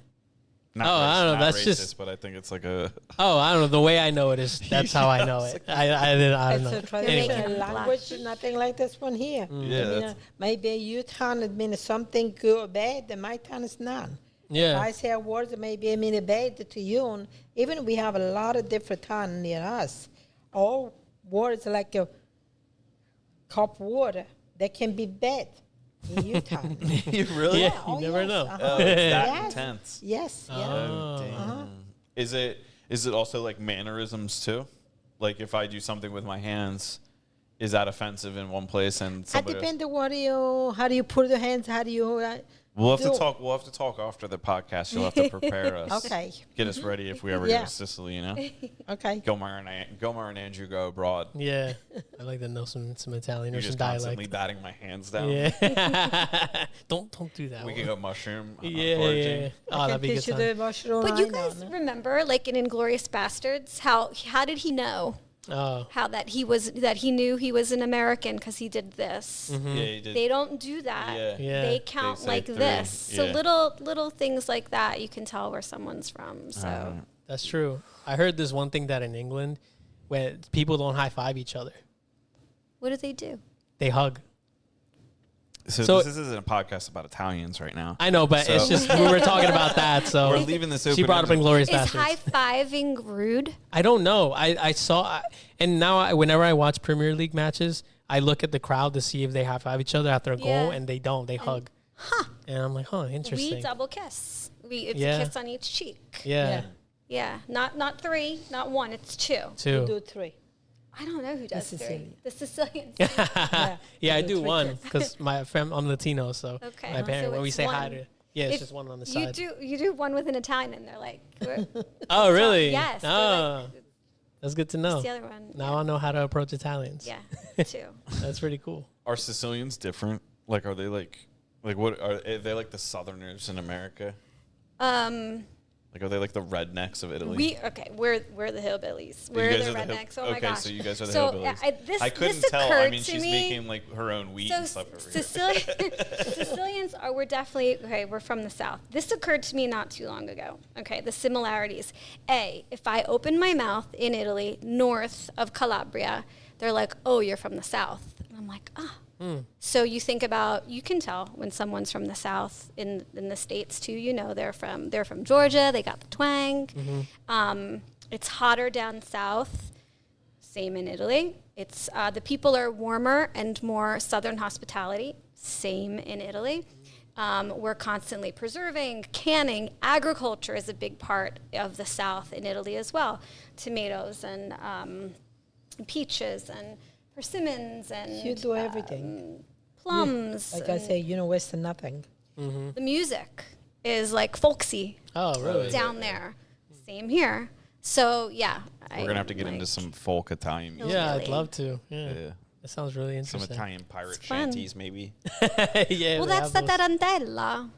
[SPEAKER 4] Not
[SPEAKER 3] I don't know.
[SPEAKER 4] not
[SPEAKER 3] That's
[SPEAKER 4] racist,
[SPEAKER 3] just-
[SPEAKER 4] but I think it's like a
[SPEAKER 3] Oh, I don't know. The way I know it is that's how I know it. I don't
[SPEAKER 1] It's
[SPEAKER 3] know.
[SPEAKER 1] a traditional
[SPEAKER 2] Anyway.
[SPEAKER 1] language, nothing like this one here.
[SPEAKER 4] Yeah, that's-
[SPEAKER 1] Maybe your town it means something good or bad, and my town is none. If
[SPEAKER 3] Yeah.
[SPEAKER 1] I say a word, maybe I mean bad to you. And even we have a lot of different towns near us. All words like a cup water, they can be bad in your town.
[SPEAKER 4] you really?
[SPEAKER 3] Yeah.
[SPEAKER 1] Oh,
[SPEAKER 3] You never
[SPEAKER 1] yes,
[SPEAKER 3] know.
[SPEAKER 1] uh-huh.
[SPEAKER 4] Oh, it's that
[SPEAKER 1] Yes.
[SPEAKER 4] intense.
[SPEAKER 1] Yes, yeah.
[SPEAKER 3] Oh.
[SPEAKER 4] Damn. Is it also like mannerisms too? Like if I do something with my hands, is that offensive in one place and
[SPEAKER 1] It
[SPEAKER 4] somebody else?
[SPEAKER 1] depends on how do you put your hands, how do you
[SPEAKER 4] We'll have to
[SPEAKER 1] do-
[SPEAKER 4] talk. We'll have to talk after the podcast. You'll have to prepare us.
[SPEAKER 1] Okay.
[SPEAKER 4] Get us ready if we ever go
[SPEAKER 1] Yeah.
[SPEAKER 4] to Sicily. You know,
[SPEAKER 1] Okay.
[SPEAKER 4] Gomar and Andrew go abroad.
[SPEAKER 3] Yeah. I like to know some Italian
[SPEAKER 4] You're
[SPEAKER 3] or some
[SPEAKER 4] just constantly
[SPEAKER 3] dialect.
[SPEAKER 4] batting my hands down.
[SPEAKER 3] Yeah. don't do that.
[SPEAKER 4] We
[SPEAKER 3] one.
[SPEAKER 4] can go mushroom.
[SPEAKER 3] Yeah.
[SPEAKER 4] foraging.
[SPEAKER 3] Oh,
[SPEAKER 1] I
[SPEAKER 3] that'd
[SPEAKER 1] can
[SPEAKER 3] be a good
[SPEAKER 1] teach you
[SPEAKER 3] time.
[SPEAKER 1] the mushroom.
[SPEAKER 2] But you
[SPEAKER 1] I
[SPEAKER 2] guys
[SPEAKER 1] know.
[SPEAKER 2] remember, like in Inglourious Bastards, how did he know
[SPEAKER 3] Oh.
[SPEAKER 2] how that he knew he was an American because he did this?
[SPEAKER 4] Yeah, you did.
[SPEAKER 2] They don't do that.
[SPEAKER 4] Yeah.
[SPEAKER 3] Yeah.
[SPEAKER 2] They count
[SPEAKER 4] say
[SPEAKER 2] like
[SPEAKER 4] 3,
[SPEAKER 2] this. So
[SPEAKER 4] yeah.
[SPEAKER 2] little things like that, you can tell where someone's from. So
[SPEAKER 3] That's true. I heard this one thing that in England, where people don't high five each other,
[SPEAKER 2] what do they do?
[SPEAKER 3] they hug.
[SPEAKER 4] So
[SPEAKER 3] So-
[SPEAKER 4] this isn't a podcast about Italians right now.
[SPEAKER 3] I know, but it's
[SPEAKER 4] So-
[SPEAKER 3] just we were talking about that. So
[SPEAKER 4] We're leaving this open.
[SPEAKER 3] she brought up Inglourious
[SPEAKER 2] Is
[SPEAKER 3] Bastards.
[SPEAKER 2] high fiving rude?
[SPEAKER 3] I don't know. I saw, and now whenever I watch Premier League matches, I look at the crowd to see if they high five each other after a goal,
[SPEAKER 2] Yeah.
[SPEAKER 3] and they don't. They hug. And I'm like, huh, interesting.
[SPEAKER 2] We double kiss. It's
[SPEAKER 3] Yeah.
[SPEAKER 2] a kiss on each cheek.
[SPEAKER 3] Yeah.
[SPEAKER 2] Yeah, not 3, not 1. It's 2.
[SPEAKER 1] You
[SPEAKER 3] Two.
[SPEAKER 1] do 3.
[SPEAKER 2] I don't know who does 3.
[SPEAKER 1] Sicilian.
[SPEAKER 2] The Sicilians.
[SPEAKER 3] Yeah, I
[SPEAKER 1] do
[SPEAKER 3] do
[SPEAKER 1] three
[SPEAKER 3] one
[SPEAKER 1] kiss.
[SPEAKER 3] because I'm Latino, so
[SPEAKER 2] Okay.
[SPEAKER 3] my
[SPEAKER 2] So
[SPEAKER 3] parents when we
[SPEAKER 2] it's
[SPEAKER 3] say hi
[SPEAKER 2] one.
[SPEAKER 3] to, it's
[SPEAKER 2] If
[SPEAKER 3] just one on the
[SPEAKER 2] You
[SPEAKER 3] side.
[SPEAKER 2] do one with an Italian, and they're like,
[SPEAKER 3] Oh, really?
[SPEAKER 2] yes. they're
[SPEAKER 3] Oh,
[SPEAKER 2] like,
[SPEAKER 3] that's good to
[SPEAKER 2] it's
[SPEAKER 3] know.
[SPEAKER 2] the other one.
[SPEAKER 3] Now I know how to approach Italians.
[SPEAKER 2] Yeah, 2.
[SPEAKER 3] That's pretty cool.
[SPEAKER 4] Are Sicilians different? Like, are they like what are they like the Southerners in America? Like, are they like the rednecks of Italy?
[SPEAKER 2] We're the hillbillies.
[SPEAKER 4] You
[SPEAKER 2] We're
[SPEAKER 4] guys
[SPEAKER 2] the
[SPEAKER 4] are the
[SPEAKER 2] rednecks. Oh my
[SPEAKER 4] okay,
[SPEAKER 2] gosh.
[SPEAKER 4] so you guys are the
[SPEAKER 2] So,
[SPEAKER 4] hillbillies. I couldn't
[SPEAKER 2] this
[SPEAKER 4] tell. I
[SPEAKER 2] occurred
[SPEAKER 4] mean,
[SPEAKER 2] to
[SPEAKER 4] she's
[SPEAKER 2] me-
[SPEAKER 4] making like her own wheat and
[SPEAKER 2] So
[SPEAKER 4] stuff over here.
[SPEAKER 2] Sicilians we're definitely, okay, we're from the South. This occurred to me not too long ago. Okay, the similarities. If I open my mouth in Italy, north of Calabria, they're like, oh, you're from the South. And I'm like, ah. So you can tell when someone's from the South in the States too. You know they're from Georgia. They got the twang. It's hotter down south. Same in Italy. It's the people are warmer and more Southern hospitality. Same in Italy. We're constantly preserving, canning. Agriculture is a big part of the South in Italy as well. Tomatoes and peaches and persimmons and
[SPEAKER 1] You do everything.
[SPEAKER 2] plums.
[SPEAKER 1] Like I say, you know, Western nothing.
[SPEAKER 2] The music is like folksy
[SPEAKER 3] Oh, really?
[SPEAKER 2] down there. Same here. So yeah,
[SPEAKER 4] We're gonna have to get into some folk Italian music.
[SPEAKER 3] Yeah, I'd
[SPEAKER 2] Really.
[SPEAKER 3] love to. Yeah.
[SPEAKER 4] Yeah.
[SPEAKER 3] That sounds really
[SPEAKER 4] Some
[SPEAKER 3] interesting.
[SPEAKER 4] Italian pirate
[SPEAKER 2] It's fun.
[SPEAKER 4] shanties, maybe.
[SPEAKER 3] Yeah.
[SPEAKER 2] Well,
[SPEAKER 3] they
[SPEAKER 2] that's
[SPEAKER 3] have
[SPEAKER 2] the
[SPEAKER 3] those.
[SPEAKER 2] tarantella.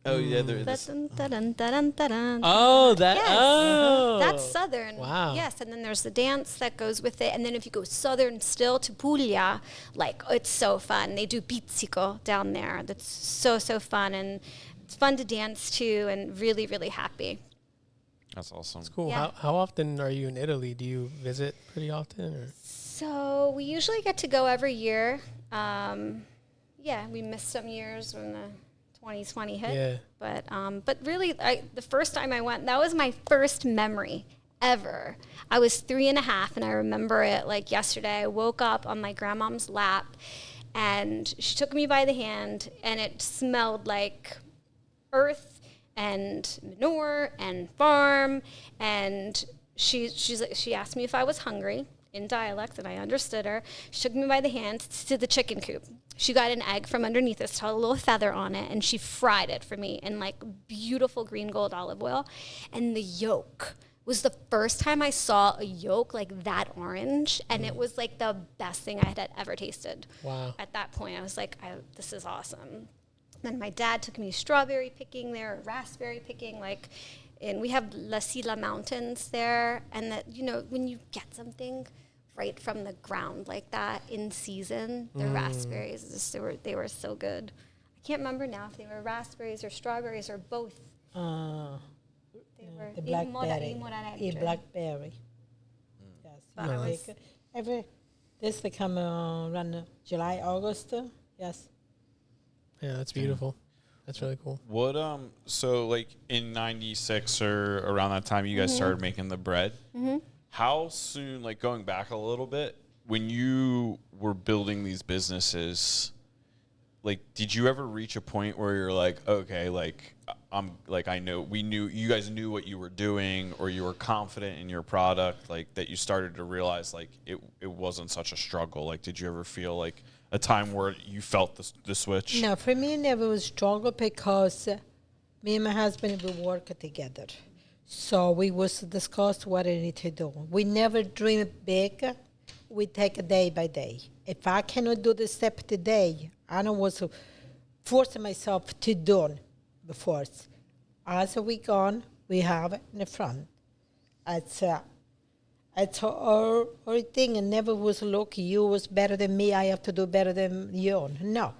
[SPEAKER 4] Oh yeah, there is.
[SPEAKER 2] Dun, dun, dun, dun, dun.
[SPEAKER 3] Oh, that.
[SPEAKER 2] Yes.
[SPEAKER 3] Oh.
[SPEAKER 2] That's southern.
[SPEAKER 3] Wow.
[SPEAKER 2] Yes, and then there's the dance that goes with it. And then if you go southern still to Puglia, like it's so fun. They do pizzico down there. That's so fun, and it's fun to dance to, and really really happy.
[SPEAKER 4] That's awesome.
[SPEAKER 3] It's cool.
[SPEAKER 2] Yeah.
[SPEAKER 3] How often are you in Italy? Do you visit pretty often? Or?
[SPEAKER 2] So we usually get to go every year. Yeah, we missed some years when the 2020 hit.
[SPEAKER 3] Yeah.
[SPEAKER 2] But really, the first time I went, that was my first memory ever. I was 3.5, and I remember it like yesterday. I woke up on my grandmom's lap, and she took me by the hand, and it smelled like earth and manure and farm. And she asked me if I was hungry in dialect, and I understood her. She took me by the hand to the chicken coop. She got an egg from underneath it, had a little feather on it, and she fried it for me in like beautiful green gold olive oil. And the yolk was the first time I saw a yolk like that orange, and it was like the best thing I had ever tasted.
[SPEAKER 3] Wow.
[SPEAKER 2] At that point, I was like, this is awesome. Then my dad took me strawberry picking there, raspberry picking, and we have La Sila Mountains there, and that, when you get something right from the ground like that in season, the raspberries, they were so good. I can't remember now if they were raspberries or strawberries or both. They were
[SPEAKER 1] the blackberry. Blackberry. Yes. This they come around July, August. Yes.
[SPEAKER 3] Yeah, that's beautiful. That's really cool.
[SPEAKER 4] What so like in '96 or around that time, you guys started making the bread. How soon, like going back a little bit, when you were building these businesses, like did you ever reach a point where you're like, okay, like you guys knew what you were doing, or you were confident in your product, like that you started to realize like it wasn't such a struggle? Like, did you ever feel like a time where you felt the switch?
[SPEAKER 1] No, for me, it never was struggle because me and my husband, we work together. So we was discuss what I need to do. We never dream big. We take it day by day. If I cannot do the step today, I don't want to force myself to do before. As we gone, we have it in the front. It's our thing, and never was look, you was better than me, I have to do better than you. No.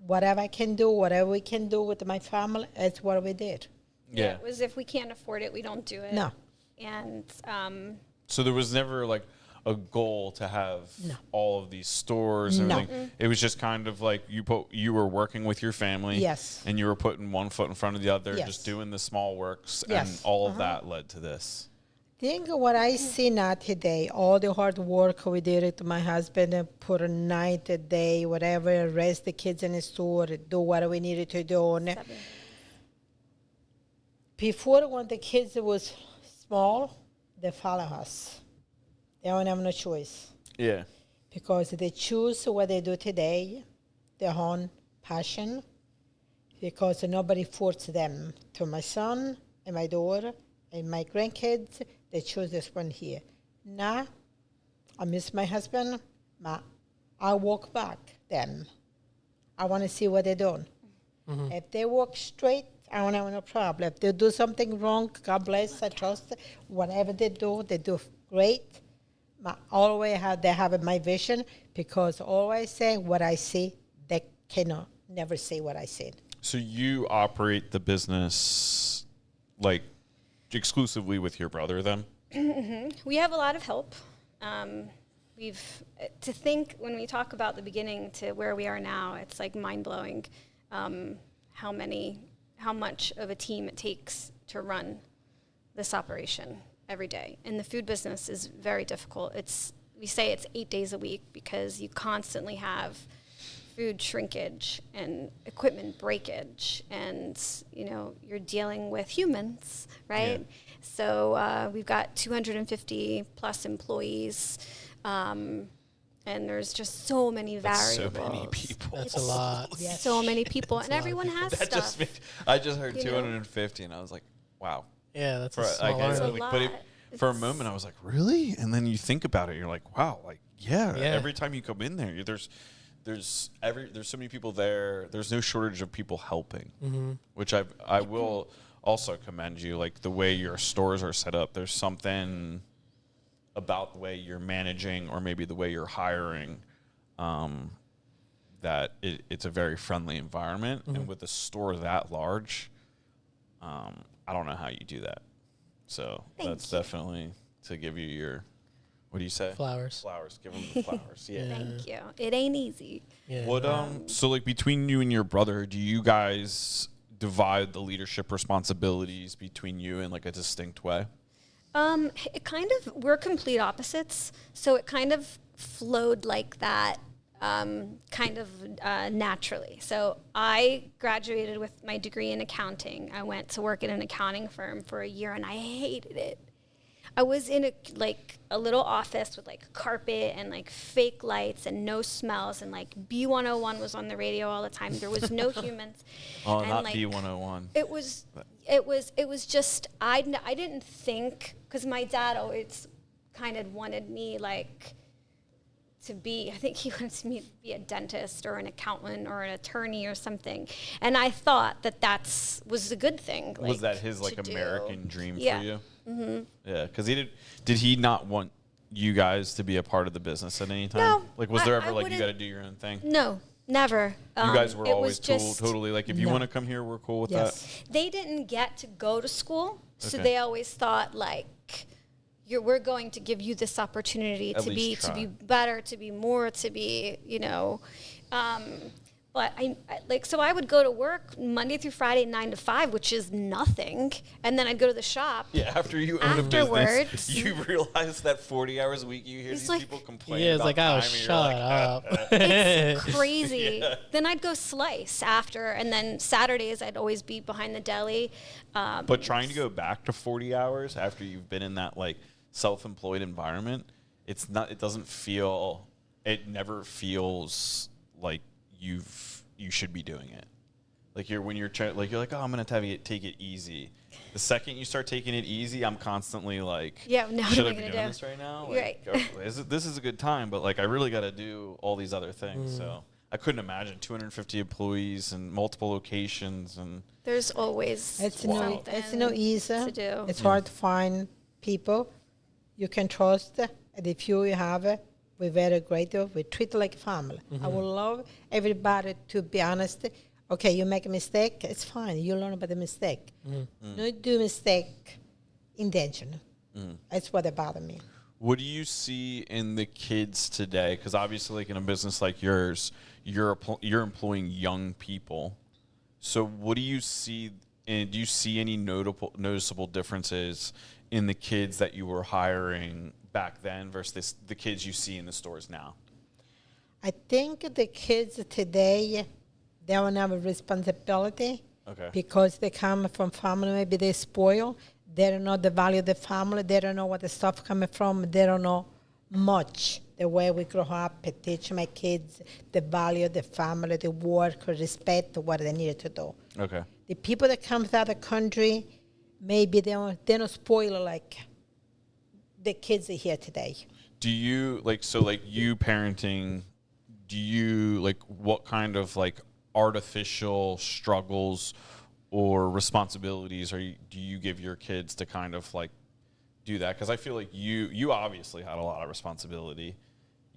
[SPEAKER 1] Whatever I can do, whatever we can do with my family, that's what we did.
[SPEAKER 2] Yeah, it was if we can't afford it, we don't do it.
[SPEAKER 1] No.
[SPEAKER 2] And
[SPEAKER 4] so there was never like a goal to have all of these stores and everything. It was just kind of like you were working with your family.
[SPEAKER 1] Yes.
[SPEAKER 4] And you were putting one foot in front of the other,
[SPEAKER 1] Yes.
[SPEAKER 4] just doing the small works,
[SPEAKER 1] Yes.
[SPEAKER 4] and all of that led to this.
[SPEAKER 1] Think what I see now today, all the hard work we did it to my husband, put a night, a day, whatever, raise the kids in the store, do what we needed to do. And before, when the kids was small, they follow us. They don't have no choice.
[SPEAKER 4] Yeah.
[SPEAKER 1] Because they choose what they do today, their own passion, because nobody forced them. To my son and my daughter and my grandkids, they choose this one here. Now, I miss my husband, but I walk back them. I want to see what they're doing. If they walk straight, I don't have no problem. If they do something wrong, God bless, I trust. Whatever they do great. But always they have my vision, because always say what I see, they cannot never say what I said.
[SPEAKER 4] So you operate the business like exclusively with your brother then?
[SPEAKER 2] we have a lot of help. To think when we talk about the beginning to where we are now, it's like mind-blowing how much of a team it takes to run this operation every day. And the food business is very difficult. We say it's 8 days a week because you constantly have food shrinkage and equipment breakage, and you're dealing with humans, right?
[SPEAKER 4] Yeah.
[SPEAKER 2] So we've got 250 plus employees, and there's just so many variables.
[SPEAKER 4] So many people.
[SPEAKER 3] That's a lot.
[SPEAKER 1] Yes.
[SPEAKER 2] So many people, and everyone has stuff.
[SPEAKER 4] I just heard 250, and I was like, wow.
[SPEAKER 3] Yeah, that's
[SPEAKER 4] For,
[SPEAKER 3] a small
[SPEAKER 4] I guess,
[SPEAKER 3] army.
[SPEAKER 2] lot.
[SPEAKER 4] but for a moment, I was like, really? And then you think about it, you're like, wow, like, yeah. Every time you come in there, there's so many people there. There's no shortage of people helping, which I will also commend you. Like the way your stores are set up, there's something about the way you're managing, or maybe the way you're hiring, that it's a very friendly environment. And with a store that large, I don't know how you do that. So
[SPEAKER 2] Thank
[SPEAKER 4] that's
[SPEAKER 2] you.
[SPEAKER 4] definitely to give you your, what do you say?
[SPEAKER 3] Flowers.
[SPEAKER 4] Flowers. Give them the flowers. Yeah.
[SPEAKER 2] Thank you. It ain't easy.
[SPEAKER 3] Yeah.
[SPEAKER 4] What so like between you and your brother, do you guys divide the leadership responsibilities between you in like a distinct way?
[SPEAKER 2] It kind of, we're complete opposites. So it kind of flowed like that, naturally. So I graduated with my degree in accounting. I went to work at an accounting firm for a year and I hated it. I was in a little office with like carpet and like fake lights and no smells, and like B101 was on the radio all the time. There was no humans.
[SPEAKER 4] Oh,
[SPEAKER 2] and
[SPEAKER 4] not
[SPEAKER 2] like,
[SPEAKER 4] B101.
[SPEAKER 2] It was just, I didn't think, because my dad always kind of wanted me like to be, I think he wanted me to be a dentist or an accountant or an attorney or something. And I thought that was a good thing.
[SPEAKER 4] Was that his like American dream for you? Mm-hmm. Yeah, because did he not want you guys to be a part of the business at any time?
[SPEAKER 2] No,
[SPEAKER 4] Like, was there
[SPEAKER 2] I
[SPEAKER 4] ever like you
[SPEAKER 2] wouldn't-
[SPEAKER 4] got to do your own thing?
[SPEAKER 2] No, never.
[SPEAKER 4] You guys were
[SPEAKER 2] it
[SPEAKER 4] always
[SPEAKER 2] was just,
[SPEAKER 4] totally like, if you
[SPEAKER 1] No.
[SPEAKER 4] want to come here, we're cool with
[SPEAKER 1] Yes.
[SPEAKER 2] they didn't get to go to school, so
[SPEAKER 4] Okay.
[SPEAKER 2] they always thought like, we're going to give you this opportunity
[SPEAKER 4] At
[SPEAKER 2] to
[SPEAKER 4] least
[SPEAKER 2] be
[SPEAKER 4] try.
[SPEAKER 2] better, to be more, to be, but so I would go to work Monday through Friday, 9 to 5, which is nothing, and then I'd go to the shop.
[SPEAKER 4] that. Yeah, after you own a
[SPEAKER 2] Afterwards.
[SPEAKER 4] business, you realize that 40 hours a week you hear
[SPEAKER 2] It's
[SPEAKER 4] these
[SPEAKER 2] like-
[SPEAKER 4] people complain
[SPEAKER 3] Yeah, it's
[SPEAKER 4] about
[SPEAKER 3] like,
[SPEAKER 4] time,
[SPEAKER 3] oh,
[SPEAKER 4] and you're
[SPEAKER 3] shut
[SPEAKER 4] like,
[SPEAKER 3] up.
[SPEAKER 2] It's crazy. Then I'd go slice after, and then Saturdays I'd always be behind the deli.
[SPEAKER 4] But trying to go back to 40 hours after you've been in that like self-employed environment, it never feels like you should be doing it. Like you're like, oh, I'm going to take it easy. The second you start taking it easy, I'm constantly like,
[SPEAKER 2] Yeah, no,
[SPEAKER 4] should
[SPEAKER 2] what
[SPEAKER 4] I
[SPEAKER 2] am I
[SPEAKER 4] be
[SPEAKER 2] gonna
[SPEAKER 4] doing
[SPEAKER 2] do?
[SPEAKER 4] this right now?
[SPEAKER 2] Right.
[SPEAKER 4] Like, this is a good time, but like I really got to do all these other things. So I couldn't imagine 250 employees and multiple locations and
[SPEAKER 2] There's always
[SPEAKER 1] It's
[SPEAKER 2] something
[SPEAKER 1] no easy.
[SPEAKER 2] to do.
[SPEAKER 1] It's hard to find people you can trust, and if you have it, we're very grateful. We treat it like a family. I would love everybody to be honest. Okay, you make a mistake, it's fine. You learn about the mistake. Don't do mistake intentional. That's what bothers me.
[SPEAKER 4] What do you see in the kids today? Because obviously, like in a business like yours, you're employing young people. So, what do you see? And do you see any noticeable differences in the kids that you were hiring back then versus the kids you see in the stores now?
[SPEAKER 1] I think the kids today, they don't have a responsibility
[SPEAKER 4] Okay.
[SPEAKER 1] because they come from family, maybe they spoil. They don't know the value of the family. They don't know what the stuff coming from. They don't know much the way we grow up. I teach my kids the value of the family, the work, respect, what they need to do.
[SPEAKER 4] Okay.
[SPEAKER 1] The people that come from the country, maybe they don't spoil like the kids are here today.
[SPEAKER 4] Do you you parenting? Do you like what kind of like artificial struggles or responsibilities do you give your kids to kind of like do that? Because I feel like you obviously had a lot of responsibility.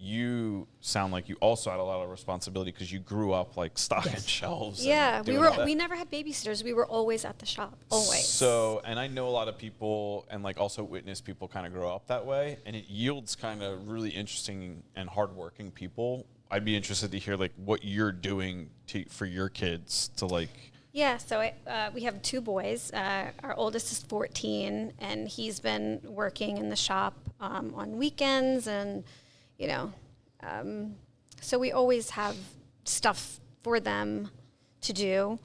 [SPEAKER 4] You sound like you also had a lot of responsibility because you grew up like stocking shelves.
[SPEAKER 2] Yeah,
[SPEAKER 4] and doing all that.
[SPEAKER 2] we never had babysitters. We were always at the shop, always.
[SPEAKER 4] So, and I know a lot of people and like also witness people kind of grow up that way, and it yields kind of really interesting and hardworking people. I'd be interested to hear like what you're doing for your kids to like.
[SPEAKER 2] Yeah, so we have 2 boys. Our oldest is 14, and he's been working in the shop on weekends, and so we always have stuff for them to do.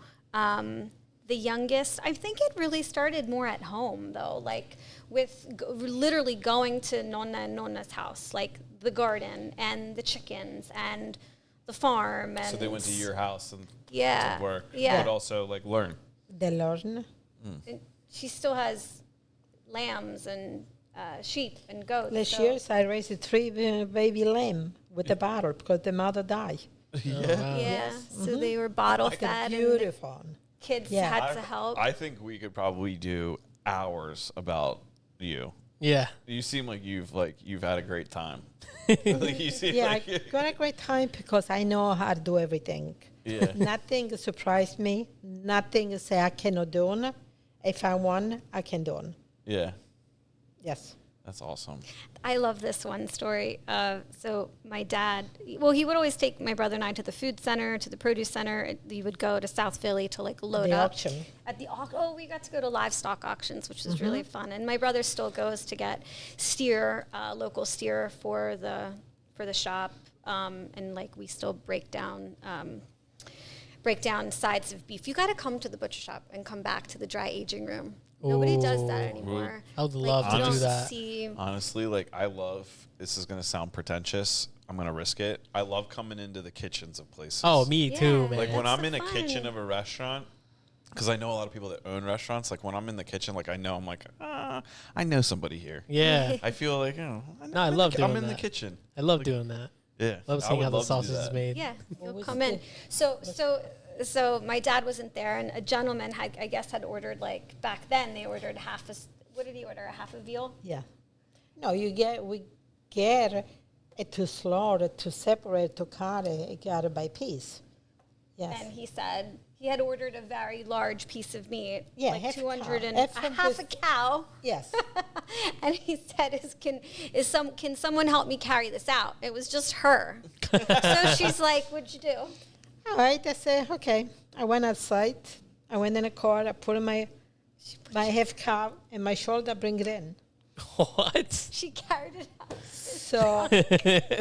[SPEAKER 2] The youngest, I think it really started more at home, though, like with literally going to Nonna and Nonna's house, like the garden and the chickens and the farm. And
[SPEAKER 4] So they went to your house and
[SPEAKER 2] yeah,
[SPEAKER 4] to work,
[SPEAKER 2] yeah.
[SPEAKER 4] but also like learn.
[SPEAKER 1] They learn.
[SPEAKER 2] And she still has lambs and sheep and goats.
[SPEAKER 1] Last
[SPEAKER 2] so-
[SPEAKER 1] year, I raised 3 baby lamb with the bottle because the mother died.
[SPEAKER 2] Yeah, so they were bottle fed, and the
[SPEAKER 1] Beautiful.
[SPEAKER 2] kids
[SPEAKER 1] Yeah.
[SPEAKER 2] had to help.
[SPEAKER 4] I think we could probably do hours about you.
[SPEAKER 3] Yeah.
[SPEAKER 4] You seem like you've had a great time. Like, you seem
[SPEAKER 1] Yeah,
[SPEAKER 4] like
[SPEAKER 1] I got a great time because I know how to do everything.
[SPEAKER 4] Yeah.
[SPEAKER 1] Nothing surprised me. Nothing say I cannot do it. If I want, I can do it.
[SPEAKER 4] Yeah.
[SPEAKER 1] Yes.
[SPEAKER 4] That's awesome.
[SPEAKER 2] I love this one story. So my dad, well, he would always take my brother and I to the food center, to the produce center. He would go to South Philly to like load
[SPEAKER 1] The
[SPEAKER 2] up.
[SPEAKER 1] auction.
[SPEAKER 2] At the oh, we got to go to livestock auctions, which was really fun. And my brother still goes to get steer, local steer for the shop. And like we still break down sides of beef. You got to come to the butcher shop and come back to the dry aging room. Nobody does that anymore.
[SPEAKER 3] I would love to
[SPEAKER 2] you
[SPEAKER 3] do
[SPEAKER 2] don't
[SPEAKER 3] that.
[SPEAKER 2] see-
[SPEAKER 4] Honestly, like I love, this is going to sound pretentious. I'm going to risk it. I love coming into the kitchens of places.
[SPEAKER 3] Oh, me too,
[SPEAKER 2] Yeah.
[SPEAKER 3] man.
[SPEAKER 4] Like when
[SPEAKER 2] That's
[SPEAKER 4] I'm in a
[SPEAKER 2] fun.
[SPEAKER 4] kitchen of a restaurant, because I know a lot of people that own restaurants. Like when I'm in the kitchen, like I know I'm like, I know somebody here.
[SPEAKER 3] Yeah.
[SPEAKER 4] I feel like,
[SPEAKER 3] No, I love doing
[SPEAKER 4] I'm in the
[SPEAKER 3] that.
[SPEAKER 4] kitchen.
[SPEAKER 3] I love doing that.
[SPEAKER 4] Yeah.
[SPEAKER 3] Love
[SPEAKER 4] I
[SPEAKER 3] seeing
[SPEAKER 4] would
[SPEAKER 3] how the
[SPEAKER 4] love to do
[SPEAKER 3] sausage is
[SPEAKER 4] that.
[SPEAKER 3] made.
[SPEAKER 2] Yeah,
[SPEAKER 1] What
[SPEAKER 2] you'll
[SPEAKER 1] was
[SPEAKER 2] come
[SPEAKER 1] the-
[SPEAKER 2] in. So my dad wasn't there, and a gentleman had ordered, like back then they ordered what did he order? Half a veal?
[SPEAKER 1] Yeah. No, we get it to slaughter, to separate, to cut it, got it by piece. Yes.
[SPEAKER 2] And he said he had ordered a very large piece of meat,
[SPEAKER 1] Yeah,
[SPEAKER 2] like
[SPEAKER 1] half a
[SPEAKER 2] 200
[SPEAKER 1] cow.
[SPEAKER 2] and
[SPEAKER 1] Half
[SPEAKER 2] half
[SPEAKER 1] a
[SPEAKER 2] a cow.
[SPEAKER 1] Yes.
[SPEAKER 2] And he said, can someone help me carry this out? It was just her. So she's like, what'd you do?
[SPEAKER 1] All right, I said, okay. I went outside. I went in a car. I put in my half cow in my shoulder, bring it in.
[SPEAKER 3] What?
[SPEAKER 2] She carried it out.
[SPEAKER 1] So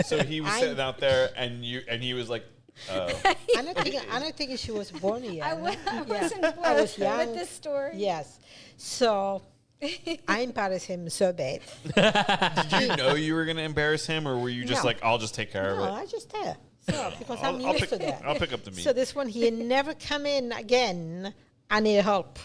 [SPEAKER 4] So he was sitting out there, and he was like,
[SPEAKER 1] I don't think she was born yet.
[SPEAKER 2] I wasn't
[SPEAKER 1] I
[SPEAKER 2] born
[SPEAKER 1] was young.
[SPEAKER 2] with this story.
[SPEAKER 1] Yes. So I embarrassed him so bad.
[SPEAKER 4] did you know you were going to embarrass him, or were you just
[SPEAKER 1] No.
[SPEAKER 4] like, I'll just take care
[SPEAKER 1] No,
[SPEAKER 4] of it?
[SPEAKER 1] I just tell. So because I'm
[SPEAKER 4] I'll
[SPEAKER 1] used to
[SPEAKER 4] pick,
[SPEAKER 1] that.
[SPEAKER 4] I'll pick up the meat.
[SPEAKER 1] So this one, he never come in again. I need help.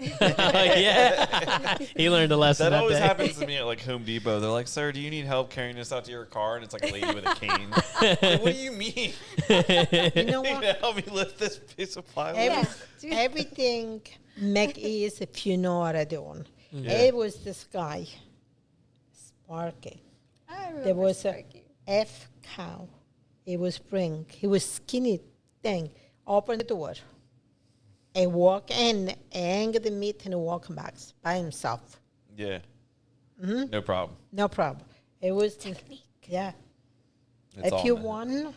[SPEAKER 3] Yeah. He learned a lesson
[SPEAKER 4] That
[SPEAKER 3] that
[SPEAKER 4] always
[SPEAKER 3] day.
[SPEAKER 4] happens to me at like Home Depot. They're like, "Sir, do you need help carrying this out to your car?" And it's like a lady with a cane. Like, what do you mean?
[SPEAKER 1] You know
[SPEAKER 4] You
[SPEAKER 1] what?
[SPEAKER 4] need to help me lift this piece of plywood?
[SPEAKER 1] Everything make easy if you know what I'm doing.
[SPEAKER 4] Yeah.
[SPEAKER 1] It was this guy, Sparky.
[SPEAKER 2] I remember
[SPEAKER 1] There was
[SPEAKER 2] Sparky.
[SPEAKER 1] a F cow. He was bring. He was skinny thing. Open the door. And walk in, hang the meat and walk back by himself.
[SPEAKER 4] Yeah.
[SPEAKER 1] Mm-hmm.
[SPEAKER 4] No problem.
[SPEAKER 1] No problem. It was
[SPEAKER 2] Technique.
[SPEAKER 1] Yeah.
[SPEAKER 4] It's
[SPEAKER 1] If
[SPEAKER 4] all
[SPEAKER 1] you
[SPEAKER 4] in it.
[SPEAKER 1] want,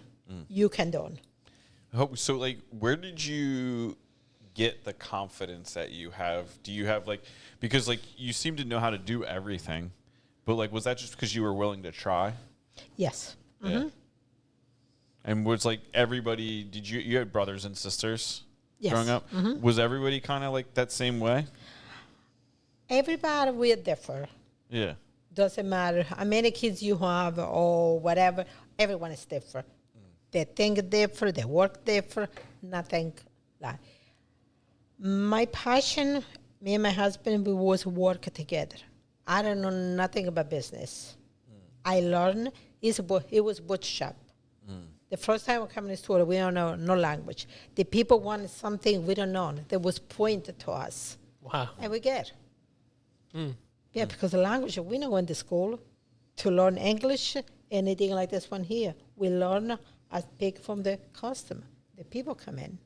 [SPEAKER 1] you can do it.
[SPEAKER 4] So, like, where did you get the confidence that you have? Do you have, like, because, like, you seem to know how to do everything, but, like, was that just because you were willing to try?
[SPEAKER 1] Yes.
[SPEAKER 4] Yeah. And was, like, everybody, you had brothers and sisters
[SPEAKER 1] Yes.
[SPEAKER 4] growing up? Was everybody kind of, like, that same way?
[SPEAKER 1] Everybody will differ.
[SPEAKER 4] Yeah.
[SPEAKER 1] Doesn't matter how many kids you have or whatever. Everyone is different. They think different. They work different. Nothing like. My passion, me and my husband, we was work together. I don't know nothing about business. I learned. It was butcher shop. The first time we come in the store, we don't know no language. The people wanted something we don't know. That was pointed to us,
[SPEAKER 3] Wow.
[SPEAKER 1] and we get. Yeah, because the language, we know in the school to learn English, anything like this one here. We learn as pick from the customer. The people come in.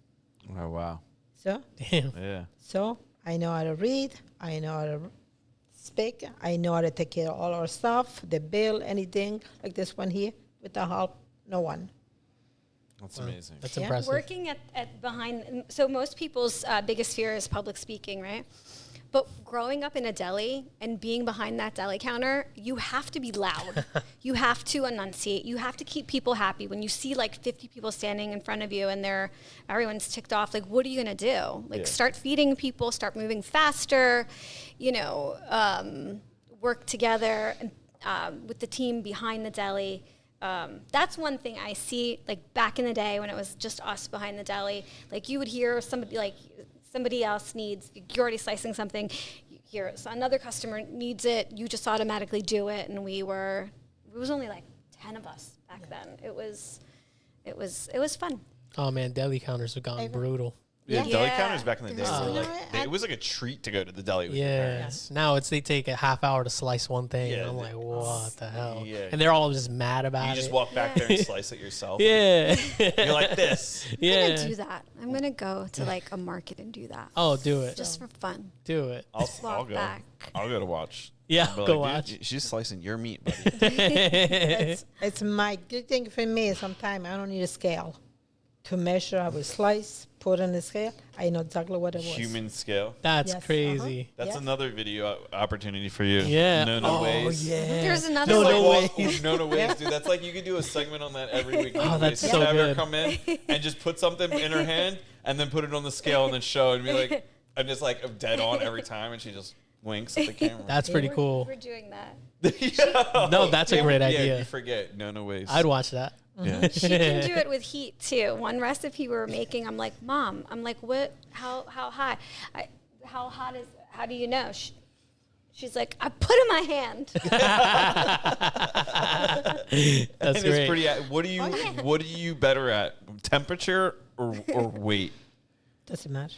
[SPEAKER 4] Oh, wow.
[SPEAKER 1] So,
[SPEAKER 3] Damn.
[SPEAKER 4] Yeah.
[SPEAKER 1] so I know how to read. I know how to speak. I know how to take care of all our stuff, the bill, anything like this one here. Without help, no one.
[SPEAKER 4] That's amazing.
[SPEAKER 3] That's
[SPEAKER 1] Yeah.
[SPEAKER 3] impressive.
[SPEAKER 2] Working at behind, so most people's biggest fear is public speaking, right? But growing up in a deli and being behind that deli counter, you have to be loud. You have to enunciate. You have to keep people happy. When you see like 50 people standing in front of you and everyone's ticked off, like, what are you gonna do? Like,
[SPEAKER 4] Yeah.
[SPEAKER 2] start feeding people, start moving faster, work together with the team behind the deli. That's one thing I see, like back in the day when it was just us behind the deli, like you would hear somebody else needs, you're already slicing something, you hear another customer needs it, you just automatically do it. And it was only like 10 of us back then. It was fun.
[SPEAKER 3] Oh man, deli counters have gone brutal.
[SPEAKER 4] Yeah,
[SPEAKER 1] Yeah.
[SPEAKER 4] deli
[SPEAKER 2] Yeah.
[SPEAKER 4] counters back in the day
[SPEAKER 2] They're
[SPEAKER 4] were
[SPEAKER 2] so
[SPEAKER 4] like,
[SPEAKER 1] good.
[SPEAKER 4] it was like a treat to go to the deli with your
[SPEAKER 3] Yeah.
[SPEAKER 4] parents.
[SPEAKER 3] Now they take a half hour to slice one thing,
[SPEAKER 4] Yeah,
[SPEAKER 3] and I'm like, what the hell?
[SPEAKER 4] yeah.
[SPEAKER 3] And they're all just mad about
[SPEAKER 4] You
[SPEAKER 3] it.
[SPEAKER 4] just walk back there and slice it yourself.
[SPEAKER 3] Yeah.
[SPEAKER 4] You're like this.
[SPEAKER 2] I'm
[SPEAKER 3] Yeah.
[SPEAKER 2] gonna do that. I'm gonna go to like a market and do that.
[SPEAKER 3] Oh, do it.
[SPEAKER 2] Just for fun.
[SPEAKER 3] Do it.
[SPEAKER 4] I'll
[SPEAKER 2] Walk
[SPEAKER 4] go.
[SPEAKER 2] back.
[SPEAKER 4] I'll go to watch.
[SPEAKER 3] Yeah,
[SPEAKER 4] I'll be
[SPEAKER 3] go
[SPEAKER 4] like,
[SPEAKER 3] watch.
[SPEAKER 4] "Dude, she's slicing your meat, buddy."
[SPEAKER 1] It's my good thing for me. Sometimes I don't need a scale to measure. I will slice, put on the scale. I know exactly what it was.
[SPEAKER 4] Human scale.
[SPEAKER 3] That's
[SPEAKER 1] Yes,
[SPEAKER 3] crazy.
[SPEAKER 4] That's
[SPEAKER 1] Yeah.
[SPEAKER 4] another video opportunity for you.
[SPEAKER 3] Yeah.
[SPEAKER 4] No ways.
[SPEAKER 3] yeah.
[SPEAKER 2] There's another
[SPEAKER 3] No,
[SPEAKER 2] one.
[SPEAKER 3] no
[SPEAKER 4] Like,
[SPEAKER 3] ways.
[SPEAKER 4] no ways, dude. That's like you could do a segment on that every week.
[SPEAKER 3] Oh, that's
[SPEAKER 4] Just
[SPEAKER 3] so
[SPEAKER 4] have her
[SPEAKER 3] good.
[SPEAKER 4] come in and just put something in her hand and then put it on the scale and then show and be like, I'm just like dead on every time, and she just winks at the camera.
[SPEAKER 3] That's pretty cool.
[SPEAKER 2] We're doing that.
[SPEAKER 4] Yeah.
[SPEAKER 3] No, that's a great
[SPEAKER 4] Yeah,
[SPEAKER 3] idea.
[SPEAKER 4] you forget. No ways.
[SPEAKER 3] I'd watch that.
[SPEAKER 4] Yeah.
[SPEAKER 2] She can do it with heat too. One recipe we were making, I'm like, Mom, I'm like, what? How hot? How hot is? How do you know? She's like, I put in my hand.
[SPEAKER 3] That's
[SPEAKER 4] And
[SPEAKER 3] great.
[SPEAKER 4] it's pretty. What are you? What are you better at? Temperature or weight?
[SPEAKER 1] Doesn't matter.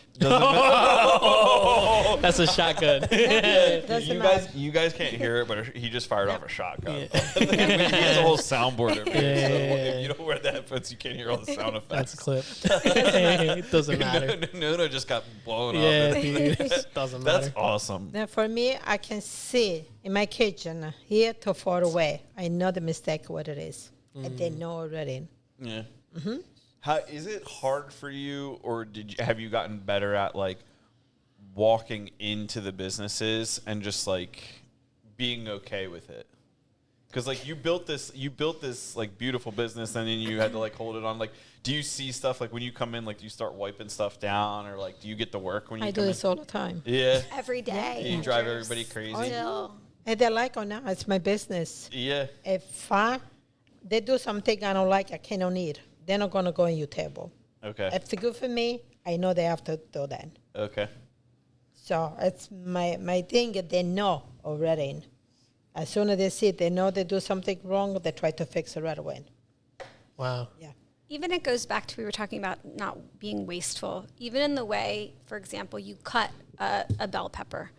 [SPEAKER 3] That's a shotgun.
[SPEAKER 1] Doesn't matter.
[SPEAKER 4] You guys can't hear it, but he just fired off a shotgun. He has a whole soundboard over here.
[SPEAKER 3] Yeah,
[SPEAKER 4] So
[SPEAKER 3] yeah,
[SPEAKER 4] if
[SPEAKER 3] yeah.
[SPEAKER 4] you don't wear the headphones, you can't hear all the sound
[SPEAKER 3] That's
[SPEAKER 4] effects.
[SPEAKER 3] clipped. It doesn't matter.
[SPEAKER 4] No, just got blown up.
[SPEAKER 3] Yeah, dude, it doesn't matter.
[SPEAKER 4] That's awesome.
[SPEAKER 1] Now, for me, I can see in my kitchen here to far away. I know the mistake what it is, and they know already.
[SPEAKER 4] Yeah. How is it hard for you, or have you gotten better at like walking into the businesses and just like being okay with it? Because like you built this like beautiful business, and then you had to like hold it on. Like, do you see stuff like when you come in, like do you start wiping stuff down, or like do you get to work when you
[SPEAKER 1] I
[SPEAKER 4] come
[SPEAKER 1] do
[SPEAKER 4] in?
[SPEAKER 1] this all the time.
[SPEAKER 4] Yeah.
[SPEAKER 2] Every day.
[SPEAKER 4] You drive everybody crazy.
[SPEAKER 2] Still.
[SPEAKER 1] And they like or not, it's my business.
[SPEAKER 4] Yeah.
[SPEAKER 1] If they do something I don't like, I cannot eat. They're not going to go on your table.
[SPEAKER 4] Okay.
[SPEAKER 1] If it's good for me, I know they have to do that.
[SPEAKER 4] Okay.
[SPEAKER 1] So it's my thing. They know already. As soon as they see it, they know they do something wrong, they try to fix it right away.
[SPEAKER 3] Wow.
[SPEAKER 1] Yeah.
[SPEAKER 2] Even it goes back to we were talking about not being wasteful. Even in the way, for example, you cut a bell pepper.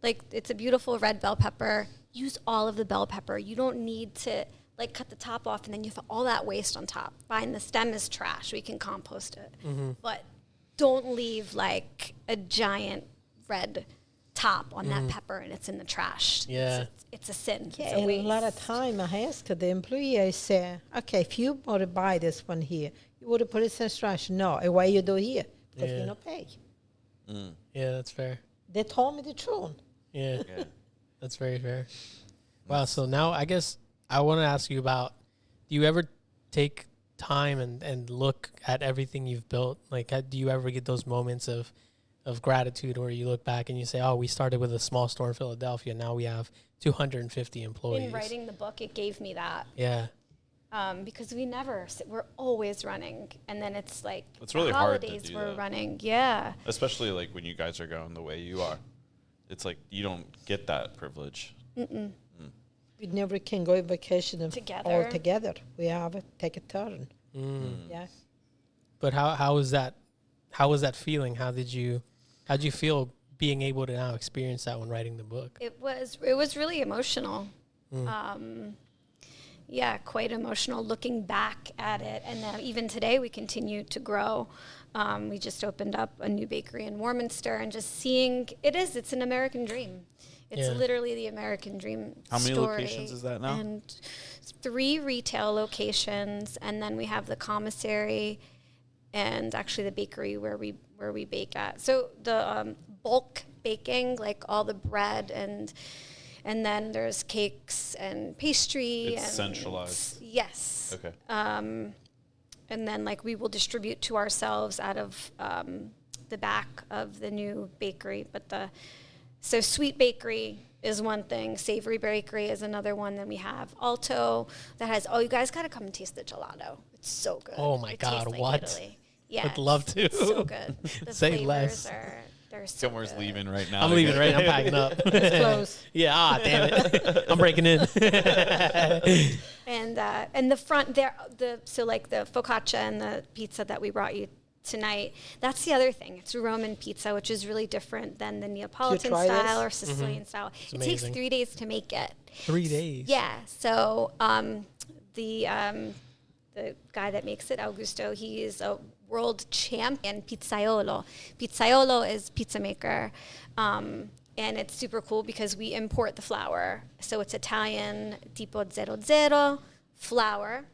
[SPEAKER 2] Like, it's a beautiful red bell pepper. Use all of the bell pepper. You don't need to like cut the top off and then you have all that waste on top. Fine, the stem is trash. We can compost it. But don't leave like a giant red top on that pepper and it's in the trash.
[SPEAKER 3] Yeah.
[SPEAKER 2] It's a sin.
[SPEAKER 1] Yeah,
[SPEAKER 2] It's a
[SPEAKER 1] and a
[SPEAKER 2] waste.
[SPEAKER 1] lot of time I ask the employee, I say, okay, if you want to buy this one here, you would have put it in trash. No, and why you do here? Because
[SPEAKER 3] Yeah.
[SPEAKER 1] you don't pay.
[SPEAKER 3] Yeah, that's fair.
[SPEAKER 1] They told me the truth.
[SPEAKER 3] Yeah.
[SPEAKER 4] Yeah.
[SPEAKER 3] That's very fair. Wow. So now I guess I want to ask you about, do you ever take time and look at everything you've built? Like, do you ever get those moments of gratitude where you look back and you say, oh, we started with a small store in Philadelphia. Now we have 250 employees.
[SPEAKER 2] In writing the book, it gave me that.
[SPEAKER 3] Yeah.
[SPEAKER 2] Because we're always running. And then it's like,
[SPEAKER 4] It's really
[SPEAKER 2] the
[SPEAKER 4] hard to
[SPEAKER 2] holidays
[SPEAKER 4] do
[SPEAKER 2] we're
[SPEAKER 4] that.
[SPEAKER 2] running. Yeah.
[SPEAKER 4] Especially like when you guys are going the way you are. It's like you don't get that privilege.
[SPEAKER 1] We never can go on vacation all
[SPEAKER 2] Together.
[SPEAKER 1] together. We have to take a turn. Yeah.
[SPEAKER 3] But how was that? How was that feeling? How'd you feel being able to now experience that when writing the book?
[SPEAKER 2] It was really emotional. Yeah, quite emotional looking back at it. And even today we continue to grow. We just opened up a new bakery in Warminster and just seeing, it's an American dream. It's
[SPEAKER 3] Yeah.
[SPEAKER 2] literally the American dream
[SPEAKER 4] How many
[SPEAKER 2] story.
[SPEAKER 4] locations is that now?
[SPEAKER 2] And 3 retail locations. And then we have the commissary and actually the bakery where we bake at. So the bulk baking, like all the bread and then there's cakes and pastry.
[SPEAKER 4] It's
[SPEAKER 2] and
[SPEAKER 4] centralized.
[SPEAKER 2] Yes.
[SPEAKER 4] Okay.
[SPEAKER 2] And then like we will distribute to ourselves out of the back of the new bakery. So sweet bakery is one thing. Savory bakery is another one. Then we have Alto that has, you guys got to come and taste the gelato. It's so good.
[SPEAKER 3] Oh my
[SPEAKER 2] It
[SPEAKER 3] God,
[SPEAKER 2] tastes like
[SPEAKER 3] what?
[SPEAKER 2] Italy. Yeah.
[SPEAKER 3] I'd love to.
[SPEAKER 2] It's so good. The
[SPEAKER 3] Say
[SPEAKER 2] flavors
[SPEAKER 3] less.
[SPEAKER 2] they're so
[SPEAKER 4] Gilmore's
[SPEAKER 2] good.
[SPEAKER 4] leaving right now.
[SPEAKER 3] I'm leaving right. I'm packing up.
[SPEAKER 1] It's close.
[SPEAKER 3] Yeah. Damn it. I'm breaking in.
[SPEAKER 2] And the front there, so like the focaccia and the pizza that we brought you tonight. That's the other thing. It's Roman pizza, which is really different than the Neapolitan
[SPEAKER 1] try
[SPEAKER 2] style
[SPEAKER 1] this?
[SPEAKER 2] or Sicilian style. It takes
[SPEAKER 3] amazing.
[SPEAKER 2] 3 days to make it.
[SPEAKER 3] 3 days.
[SPEAKER 2] Yeah. So the guy that makes it, Augusto, he is a world champion pizzaiolo. Pizzaiolo is pizza maker. And it's super cool because we import the flour. So it's Italian tipo 00 flour.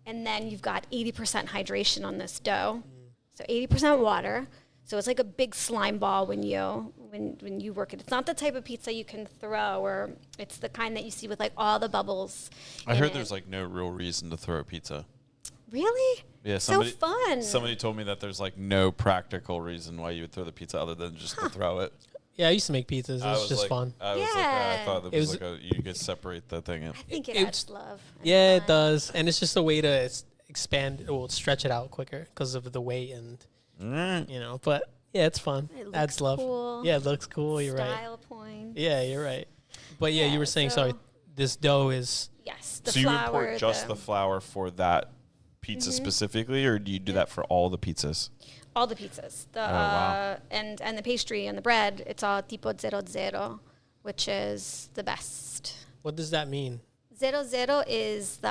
[SPEAKER 2] And then you've got 80% hydration on this dough. So 80% water. So it's like a big slime ball when you work it. It's not the type of pizza you can throw, or it's the kind that you see with like all the bubbles.
[SPEAKER 4] I
[SPEAKER 2] in
[SPEAKER 4] heard
[SPEAKER 2] it.
[SPEAKER 4] there's like no real reason to throw a pizza.
[SPEAKER 2] Really?
[SPEAKER 4] Yeah,
[SPEAKER 2] So fun.
[SPEAKER 4] Somebody told me that there's like no practical reason why you would throw the pizza other than just to throw it.
[SPEAKER 3] Yeah, I used to make pizzas. It was just fun.
[SPEAKER 4] I was like, I
[SPEAKER 2] Yeah.
[SPEAKER 4] thought
[SPEAKER 3] It
[SPEAKER 4] it was
[SPEAKER 3] was-
[SPEAKER 4] like you could separate the thing.
[SPEAKER 2] I think it
[SPEAKER 3] It's-
[SPEAKER 2] adds love. and
[SPEAKER 3] Yeah, it
[SPEAKER 2] fun.
[SPEAKER 3] does. And it's just a way to expand or stretch it out quicker because of the weight and, but yeah, it's fun.
[SPEAKER 2] It looks
[SPEAKER 3] Adds love.
[SPEAKER 2] cool.
[SPEAKER 3] Yeah, it looks cool. You're right.
[SPEAKER 2] Style point.
[SPEAKER 3] Yeah, you're right. But yeah,
[SPEAKER 2] Yeah,
[SPEAKER 3] you were saying, sorry,
[SPEAKER 2] so-
[SPEAKER 3] this dough is,
[SPEAKER 2] Yes, the
[SPEAKER 4] So you
[SPEAKER 2] flour.
[SPEAKER 4] import just the flour for that pizza specifically, or do you do that for all the pizzas?
[SPEAKER 2] all the pizzas. The
[SPEAKER 4] wow.
[SPEAKER 2] and the pastry and the bread. It's all tipo 00, which is the best.
[SPEAKER 3] what does that mean?
[SPEAKER 2] 00 is the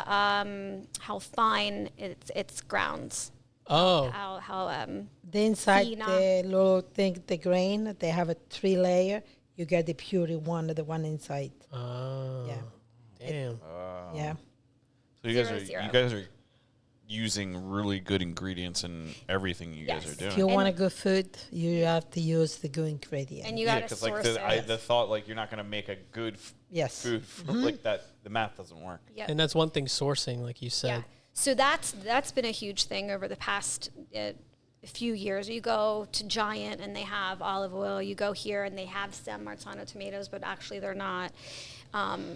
[SPEAKER 2] how fine it's grounds.
[SPEAKER 3] Oh,
[SPEAKER 2] How
[SPEAKER 1] The inside,
[SPEAKER 2] Fina.
[SPEAKER 1] the little thing, the grain, they have a 3-layer. You get the pure one, the one inside. Yeah.
[SPEAKER 3] damn.
[SPEAKER 1] Yeah.
[SPEAKER 4] So you
[SPEAKER 2] 0.
[SPEAKER 4] guys are using really good ingredients in everything you guys
[SPEAKER 2] Yes.
[SPEAKER 4] are doing.
[SPEAKER 1] If you
[SPEAKER 2] And-
[SPEAKER 1] want a good food, you have to use the good ingredient.
[SPEAKER 2] and you
[SPEAKER 4] Yeah,
[SPEAKER 2] gotta
[SPEAKER 4] because
[SPEAKER 2] source
[SPEAKER 4] like
[SPEAKER 2] it.
[SPEAKER 4] the thought like you're not gonna make a good
[SPEAKER 1] Yes.
[SPEAKER 4] food like that. The math doesn't work.
[SPEAKER 2] Yep.
[SPEAKER 3] And that's one thing, sourcing, like you said.
[SPEAKER 2] Yeah. So that's been a huge thing over the past few years. You go to Giant and they have olive oil. You go here and they have San Marzano tomatoes, but actually they're not.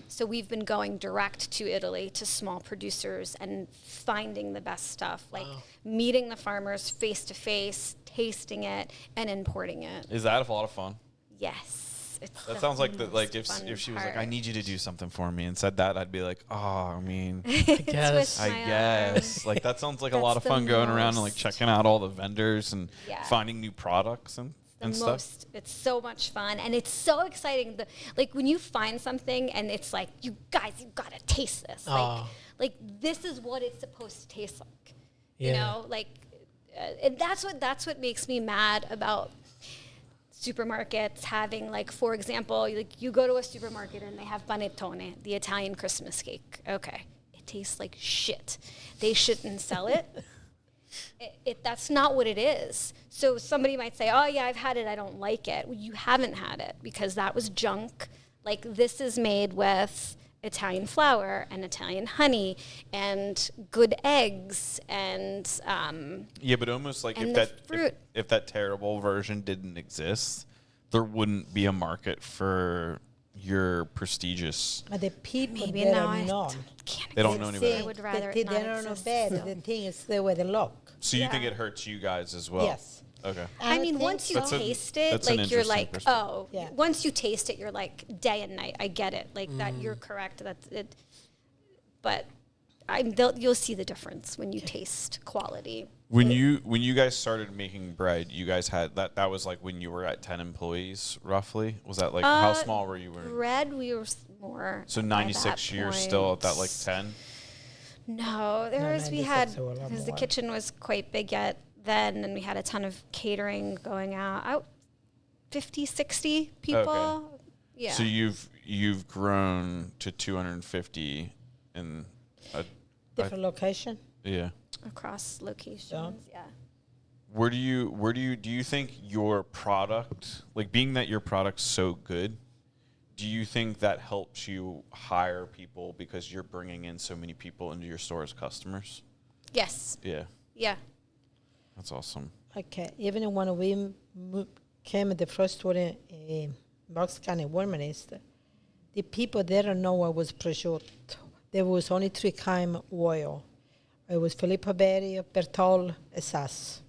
[SPEAKER 2] So we've been going direct to Italy, to small producers, and finding the best stuff, like meeting the farmers face to face, tasting it, and importing it.
[SPEAKER 4] Is that a lot of fun?
[SPEAKER 2] Yes. It's
[SPEAKER 4] That
[SPEAKER 2] the
[SPEAKER 4] sounds like
[SPEAKER 2] most
[SPEAKER 4] if
[SPEAKER 2] fun
[SPEAKER 4] she was like, I
[SPEAKER 2] part.
[SPEAKER 4] need you to do something for me, and said that, I'd be like, oh, I mean,
[SPEAKER 2] It's
[SPEAKER 3] guess.
[SPEAKER 2] with
[SPEAKER 4] I
[SPEAKER 2] my
[SPEAKER 4] guess like that sounds like a lot of
[SPEAKER 2] That's the
[SPEAKER 4] fun going around and like
[SPEAKER 2] most-
[SPEAKER 4] checking out all the vendors and
[SPEAKER 2] Yeah.
[SPEAKER 4] finding new products
[SPEAKER 2] the
[SPEAKER 4] and stuff.
[SPEAKER 2] most. It's so much fun, and it's so exciting. Like when you find something, and it's like, you guys, you gotta taste this.
[SPEAKER 3] Aw.
[SPEAKER 2] Like this is what it's supposed to taste like.
[SPEAKER 3] Yeah.
[SPEAKER 2] You know, like, and that's what makes me mad about supermarkets having, like, for example, like you go to a supermarket and they have panettone, the Italian Christmas cake. Okay, it tastes like shit. They shouldn't sell it. That's not what it is. So somebody might say, oh yeah, I've had it, I don't like it. Well, you haven't had it because that was junk. Like this is made with Italian flour and Italian honey and good eggs and
[SPEAKER 4] Yeah, but almost like
[SPEAKER 2] And
[SPEAKER 4] if
[SPEAKER 2] the
[SPEAKER 4] that
[SPEAKER 2] fruit.
[SPEAKER 4] if that terrible version didn't exist, there wouldn't be a market for your prestigious.
[SPEAKER 1] But the people
[SPEAKER 2] maybe
[SPEAKER 1] that
[SPEAKER 2] now
[SPEAKER 1] are
[SPEAKER 2] I
[SPEAKER 1] known.
[SPEAKER 2] can't.
[SPEAKER 4] They don't know any better.
[SPEAKER 2] I would rather
[SPEAKER 1] they
[SPEAKER 2] it not
[SPEAKER 1] don't know
[SPEAKER 2] exist.
[SPEAKER 1] better. The thing is the way they look.
[SPEAKER 4] So you think
[SPEAKER 2] Yeah.
[SPEAKER 4] it hurts you guys as well?
[SPEAKER 1] Yes.
[SPEAKER 4] Okay.
[SPEAKER 2] I mean,
[SPEAKER 1] think
[SPEAKER 2] once you
[SPEAKER 4] That's a-
[SPEAKER 2] taste it,
[SPEAKER 4] that's an
[SPEAKER 2] like you're
[SPEAKER 4] interesting
[SPEAKER 2] like,
[SPEAKER 4] perspective.
[SPEAKER 2] oh,
[SPEAKER 1] Yeah.
[SPEAKER 2] once you taste it, you're like day and night. I get it, like that. You're correct. That's it. But you'll see the difference when you taste quality.
[SPEAKER 4] When you guys started making bread, you guys had that was like when you were at 10 employees roughly. Was that like how small were you?
[SPEAKER 2] Bread, we were more.
[SPEAKER 4] So
[SPEAKER 2] by
[SPEAKER 4] 96
[SPEAKER 2] that
[SPEAKER 4] years still at that
[SPEAKER 2] point.
[SPEAKER 4] like 10.
[SPEAKER 2] No, there
[SPEAKER 1] No,
[SPEAKER 2] was we
[SPEAKER 1] 96
[SPEAKER 2] had
[SPEAKER 1] were a lot
[SPEAKER 2] because the
[SPEAKER 1] more.
[SPEAKER 2] kitchen was quite big yet then, and we had a ton of catering going out 50, 60 people.
[SPEAKER 4] Okay.
[SPEAKER 2] Yeah.
[SPEAKER 4] So you've grown to 250 in a
[SPEAKER 1] Different location.
[SPEAKER 4] yeah.
[SPEAKER 2] Across locations. Yeah.
[SPEAKER 4] Where do you think your product, like being that your product's so good, do you think that helps you hire people because you're bringing in so many people into your store as customers?
[SPEAKER 2] Yes.
[SPEAKER 4] Yeah,
[SPEAKER 2] Yeah.
[SPEAKER 4] that's awesome.
[SPEAKER 1] Okay. Even when we came the first one in Bucks County Womanist, the people there don't know what was prosciutto. There was only 3 kinds of oil. It was Filippo Berio, Bertol, and Sass.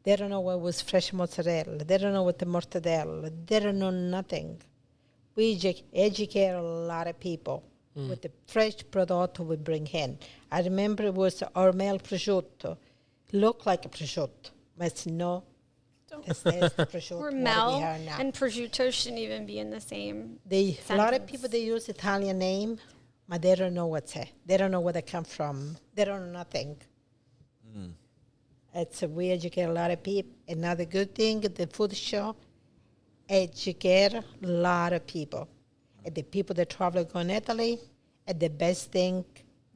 [SPEAKER 1] They don't know what was fresh mozzarella. They don't know what the mortadella. They don't know nothing. We educate a lot of people with the fresh product we bring in. I remember it was Ormel prosciutto. Looked like a prosciutto, mas no este prosciutto
[SPEAKER 2] Or
[SPEAKER 1] what we
[SPEAKER 2] Mel
[SPEAKER 1] have now.
[SPEAKER 2] and prosciutto shouldn't even be in the same.
[SPEAKER 1] A lot of
[SPEAKER 2] sentence.
[SPEAKER 1] people, they use Italian name, but they don't know what's it. They don't know where they come from. They don't know nothing. It's a way educate a lot of people. Another good thing, the food show, educate a lot of people. And the people that travel go in Italy, and the best thing,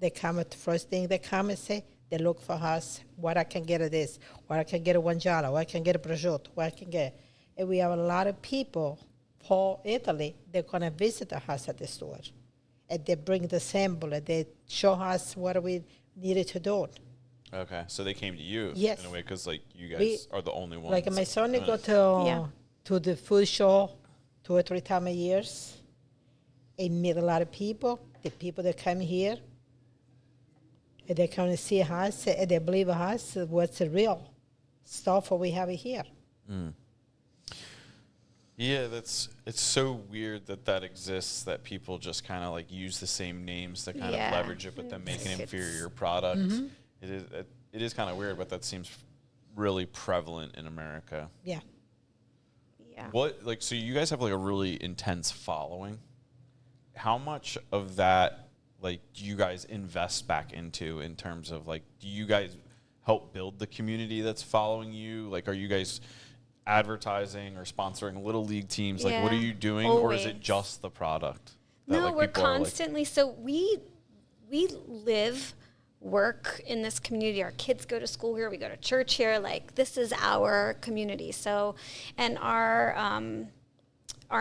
[SPEAKER 1] they come at the first thing they come and say, they look for us, what I can get of this, what I can get a guanciale, what I can get a prosciutto, what I can get. And we have a lot of people for Italy, they're going to visit us at the store. And they bring the sample, and they show us what we needed to do.
[SPEAKER 4] Okay, so they came to you
[SPEAKER 1] Yes.
[SPEAKER 4] in a way because like you guys
[SPEAKER 1] We-
[SPEAKER 4] are the only ones.
[SPEAKER 1] Like my son, he
[SPEAKER 4] doing
[SPEAKER 1] go
[SPEAKER 4] it.
[SPEAKER 1] to the food show 2 or 3 times a year. He meet a lot of people. The people that come here, and they come and see us, and they believe us what's the real stuff what we have here.
[SPEAKER 4] Yeah, it's so weird that exists, that people just kind of like use the same names to kind
[SPEAKER 2] Yeah.
[SPEAKER 4] of leverage it, but then make an
[SPEAKER 2] It's-
[SPEAKER 4] inferior product. It is kind of weird, but that seems really prevalent in America.
[SPEAKER 1] Yeah.
[SPEAKER 2] Yeah.
[SPEAKER 4] What, like, so you guys have like a really intense following. How much of that, like, do you guys invest back into in terms of like, do you guys help build the community that's following you? Like, are you guys advertising or sponsoring little league teams? Like, what are
[SPEAKER 2] Yeah,
[SPEAKER 4] you doing, or is it
[SPEAKER 2] always.
[SPEAKER 4] just the product? that,
[SPEAKER 2] No,
[SPEAKER 4] like,
[SPEAKER 2] we're
[SPEAKER 4] people are, like-
[SPEAKER 2] constantly. So we live, work in this community. Our kids go to school here. We go to church here. Like, this is our community. So, and our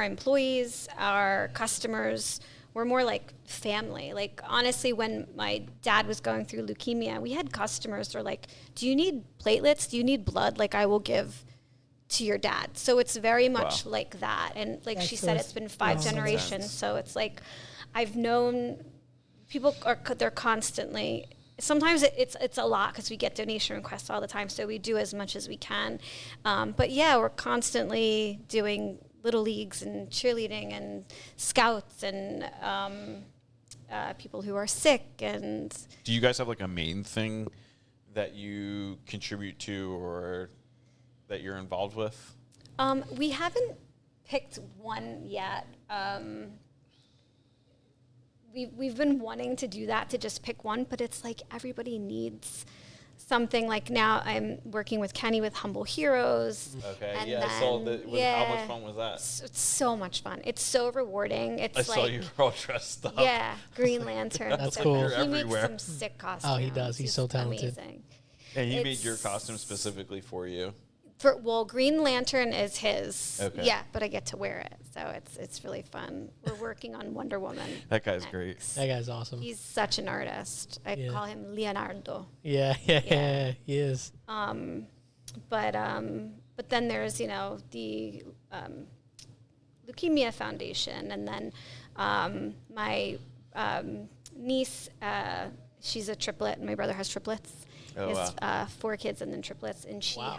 [SPEAKER 2] employees, our customers, we're more like family. Like, honestly, when my dad was going through leukemia, we had customers who are like, "Do you need platelets? Do you need blood? Like, I will give to your dad." So it's very much
[SPEAKER 4] Wow.
[SPEAKER 2] like that. And like she
[SPEAKER 1] That's
[SPEAKER 2] said,
[SPEAKER 1] awesome.
[SPEAKER 2] it's been 5
[SPEAKER 1] Awesome.
[SPEAKER 2] generations. So it's like, I've known people they're constantly, sometimes it's a lot because we get donation requests all the time. So we do as much as we can. But yeah, we're constantly doing little leagues and cheerleading and scouts and people who are sick. And
[SPEAKER 4] Do you guys have like a main thing that you contribute to or that you're involved with?
[SPEAKER 2] we haven't picked one yet. We've been wanting to do that, to just pick one, but it's like everybody needs something. Like now I'm working with Kenny with Humble Heroes.
[SPEAKER 4] Okay,
[SPEAKER 2] and
[SPEAKER 4] yeah, I saw
[SPEAKER 2] then-
[SPEAKER 4] that. How
[SPEAKER 2] yeah.
[SPEAKER 4] much fun was that?
[SPEAKER 2] It's so much fun. It's so rewarding. It's
[SPEAKER 4] I
[SPEAKER 2] like,
[SPEAKER 4] saw you were all dressed up.
[SPEAKER 2] yeah, Green Lantern.
[SPEAKER 3] That's
[SPEAKER 2] So
[SPEAKER 3] cool.
[SPEAKER 4] You're
[SPEAKER 2] He
[SPEAKER 4] everywhere.
[SPEAKER 2] makes some sick costumes.
[SPEAKER 3] Oh, he does. He's so talented.
[SPEAKER 2] Amazing.
[SPEAKER 4] And he made your
[SPEAKER 2] It's-
[SPEAKER 4] costume specifically for you.
[SPEAKER 2] Well, Green Lantern is his.
[SPEAKER 4] Okay.
[SPEAKER 2] Yeah, but I get to wear it, so it's really fun. We're working on Wonder Woman.
[SPEAKER 4] That guy's great.
[SPEAKER 2] next.
[SPEAKER 3] That guy's awesome.
[SPEAKER 2] He's such an artist. I
[SPEAKER 3] Yeah.
[SPEAKER 2] call him Leonardo.
[SPEAKER 3] Yeah,
[SPEAKER 2] Yeah.
[SPEAKER 3] he is.
[SPEAKER 2] But then there's the Leukemia Foundation, and then my niece, she's a triplet, and my brother has triplets.
[SPEAKER 4] Oh,
[SPEAKER 2] He has
[SPEAKER 4] wow.
[SPEAKER 2] 4 kids and then triplets, and
[SPEAKER 3] Wow.